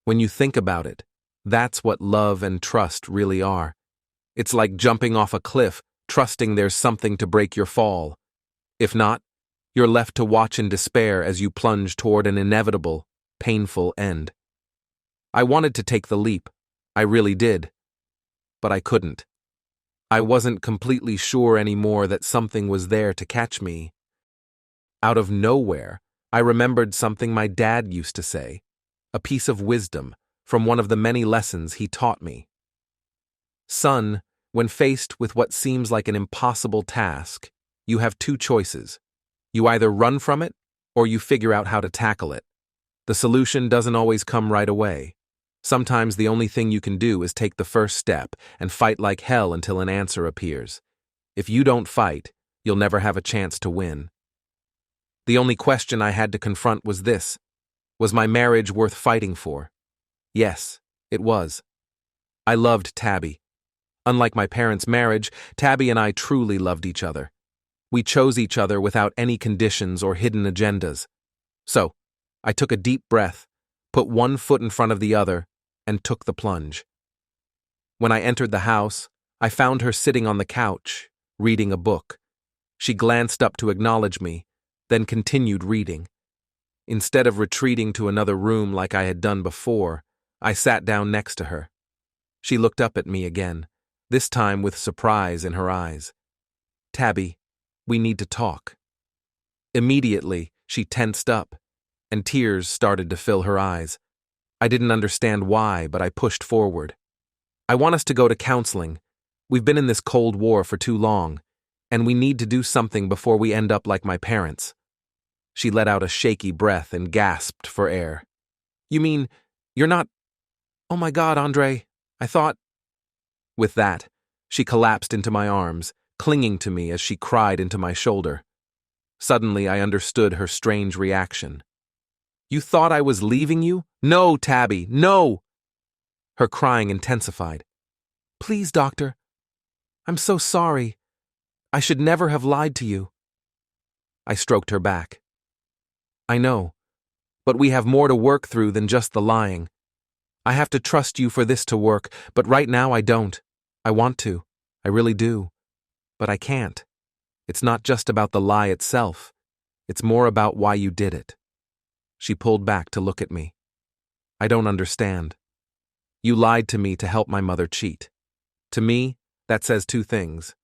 When you think about it, that's what love and trust really are. It's like jumping off a cliff, trusting there's something to break your fall. If not, you're left to watch in despair as you plunge toward an inevitable, painful end. I wanted to take the leap. I really did. But I couldn't. I wasn't completely sure anymore that something was there to catch me. Out of nowhere, I remembered something my dad used to say, a piece of wisdom from one of the many lessons he taught me. Son, when faced with what seems like an impossible task, you have two choices. You either run from it, or you figure out how to tackle it. The solution doesn't always come right away. Sometimes the only thing you can do is take the first step and fight like hell until an answer appears. If you don't fight, you'll never have a chance to win. The only question I had to confront was this: was my marriage worth fighting for? Yes, it was. I loved Tabby. Unlike my parents' marriage, Tabby and I truly loved each other. We chose each other without any conditions or hidden agendas. So, I took a deep breath, put one foot in front of the other, and took the plunge. When I entered the house, I found her sitting on the couch, reading a book. She glanced up to acknowledge me, then continued reading. Instead of retreating to another room like I had done before, I sat down next to her. She looked up at me again, this time with surprise in her eyes. "Tabby, we need to talk." Immediately, she tensed up, and tears started to fill her eyes. I didn't understand why, but I pushed forward. I want us to go to counseling. We've been in this Cold War for too long, and we need to do something before we end up like my parents. She let out a shaky breath and gasped for air. You mean, you're not… Oh my God, Andre, I thought… With that, she collapsed into my arms, clinging to me as she cried into my shoulder. Suddenly, I understood her strange reaction. You thought I was leaving you? No, Tabby, no! Her crying intensified. Please, doctor. I'm so sorry. I should never have lied to you. I stroked her back. I know, but we have more to work through than just the lying. I have to trust you for this to work, but right now I don't. I want to. I really do. But I can't. It's not just about the lie itself. It's more about why you did it. She pulled back to look at me. I don't understand. You lied to me to help my mother cheat. To me, that says two things.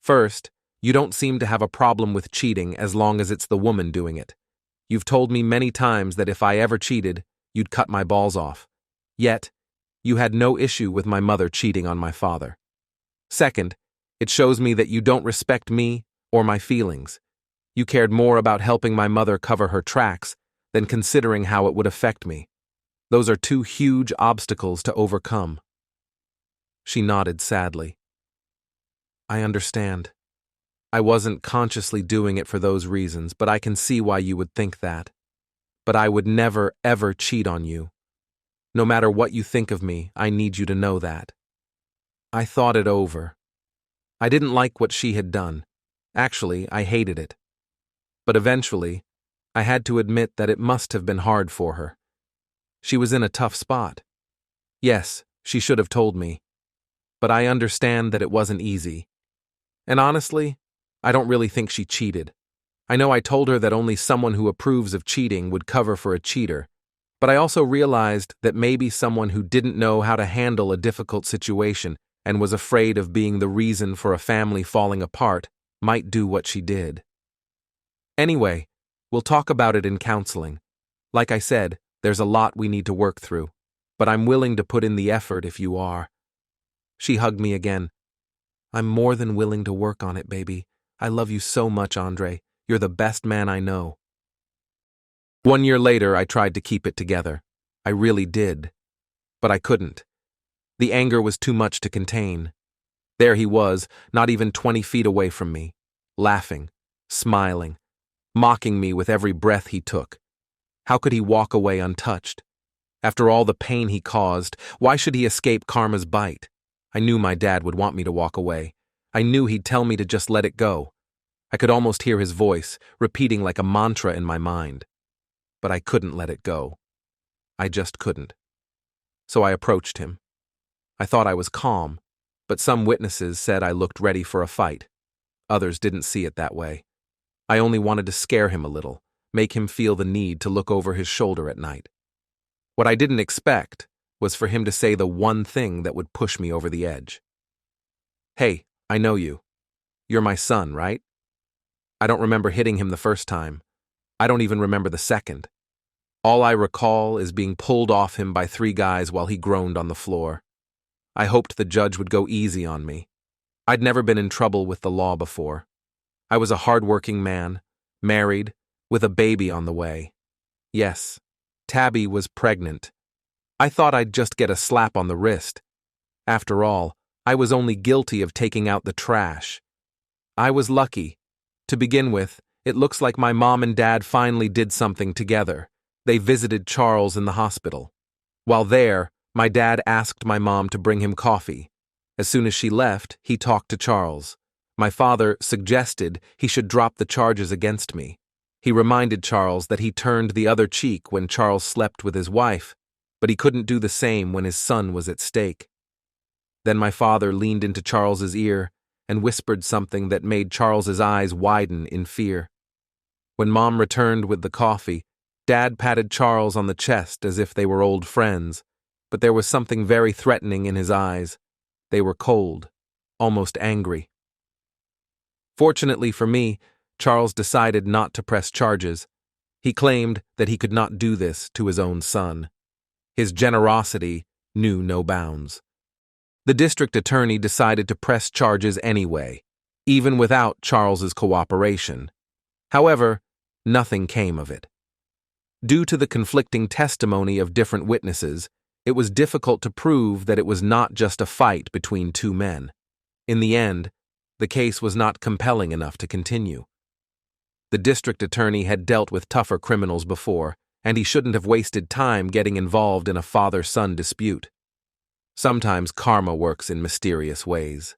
First, you don't seem to have a problem with cheating as long as it's the woman doing it. You've told me many times that if I ever cheated, you'd cut my balls off. Yet, you had no issue with my mother cheating on my father. Second, it shows me that you don't respect me or my feelings. You cared more about helping my mother cover her tracks than considering how it would affect me. Those are two huge obstacles to overcome. She nodded sadly. I understand. I wasn't consciously doing it for those reasons, but I can see why you would think that. But I would never, ever cheat on you. No matter what you think of me, I need you to know that. I thought it over. I didn't like what she had done. Actually, I hated it. But eventually, I had to admit that it must have been hard for her. She was in a tough spot. Yes, she should have told me. But I understand that it wasn't easy. And honestly, I don't really think she cheated. I know I told her that only someone who approves of cheating would cover for a cheater, but I also realized that maybe someone who didn't know how to handle a difficult situation and was afraid of being the reason for a family falling apart might do what she did. Anyway, we'll talk about it in counseling. Like I said, there's a lot we need to work through, but I'm willing to put in the effort if you are. She hugged me again. I'm more than willing to work on it, baby. I love you so much, Andre. You're the best man I know. 1 year later, I tried to keep it together. I really did. But I couldn't. The anger was too much to contain. There he was, not even 20 feet away from me, laughing, smiling, mocking me with every breath he took. How could he walk away untouched? After all the pain he caused, why should he escape karma's bite? I knew my dad would want me to walk away. I knew he'd tell me to just let it go. I could almost hear his voice, repeating like a mantra in my mind. But I couldn't let it go. I just couldn't. So I approached him. I thought I was calm, but some witnesses said I looked ready for a fight. Others didn't see it that way. I only wanted to scare him a little, make him feel the need to look over his shoulder at night. What I didn't expect was for him to say the one thing that would push me over the edge. Hey, I know you. You're my son, right? I don't remember hitting him the first time. I don't even remember the second. All I recall is being pulled off him by 3 guys while he groaned on the floor. I hoped the judge would go easy on me. I'd never been in trouble with the law before. I was a hard-working man, married, with a baby on the way. Yes, Tabby was pregnant. I thought I'd just get a slap on the wrist. After all, I was only guilty of taking out the trash. I was lucky. To begin with, it looks like my mom and dad finally did something together. They visited Charles in the hospital. While there, my dad asked my mom to bring him coffee. As soon as she left, he talked to Charles. My father suggested he should drop the charges against me. He reminded Charles that he turned the other cheek when Charles slept with his wife, but he couldn't do the same when his son was at stake. Then my father leaned into Charles's ear and whispered something that made Charles's eyes widen in fear. When Mom returned with the coffee, Dad patted Charles on the chest as if they were old friends, but there was something very threatening in his eyes. They were cold, almost angry. Fortunately for me, Charles decided not to press charges. He claimed that he could not do this to his own son. His generosity knew no bounds. The district attorney decided to press charges anyway, even without Charles's cooperation. However, nothing came of it. Due to the conflicting testimony of different witnesses, it was difficult to prove that it was not just a fight between two men. In the end, the case was not compelling enough to continue. The district attorney had dealt with tougher criminals before, and he shouldn't have wasted time getting involved in a father-son dispute. Sometimes karma works in mysterious ways.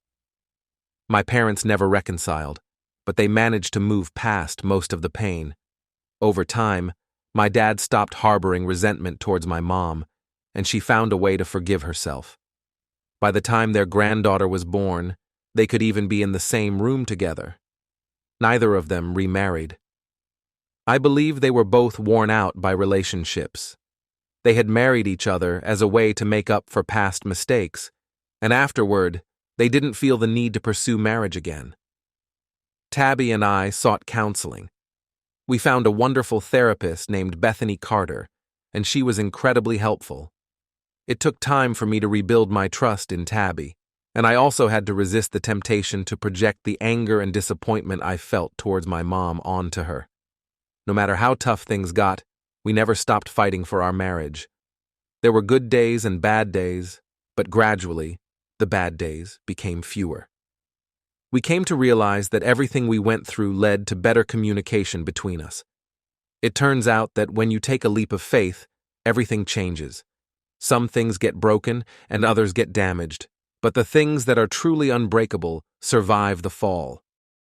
My parents never reconciled, but they managed to move past most of the pain. Over time, my dad stopped harboring resentment towards my mom, and she found a way to forgive herself. By the time their granddaughter was born, they could even be in the same room together. Neither of them remarried. I believe they were both worn out by relationships. They had married each other as a way to make up for past mistakes, and afterward, they didn't feel the need to pursue marriage again. Tabby and I sought counseling. We found a wonderful therapist named Bethany Carter, and she was incredibly helpful. It took time for me to rebuild my trust in Tabby, and I also had to resist the temptation to project the anger and disappointment I felt towards my mom onto her. No matter how tough things got, we never stopped fighting for our marriage. There were good days and bad days, but gradually, the bad days became fewer. We came to realize that everything we went through led to better communication between us. It turns out that when you take a leap of faith, everything changes. Some things get broken and others get damaged, but the things that are truly unbreakable survive the fall.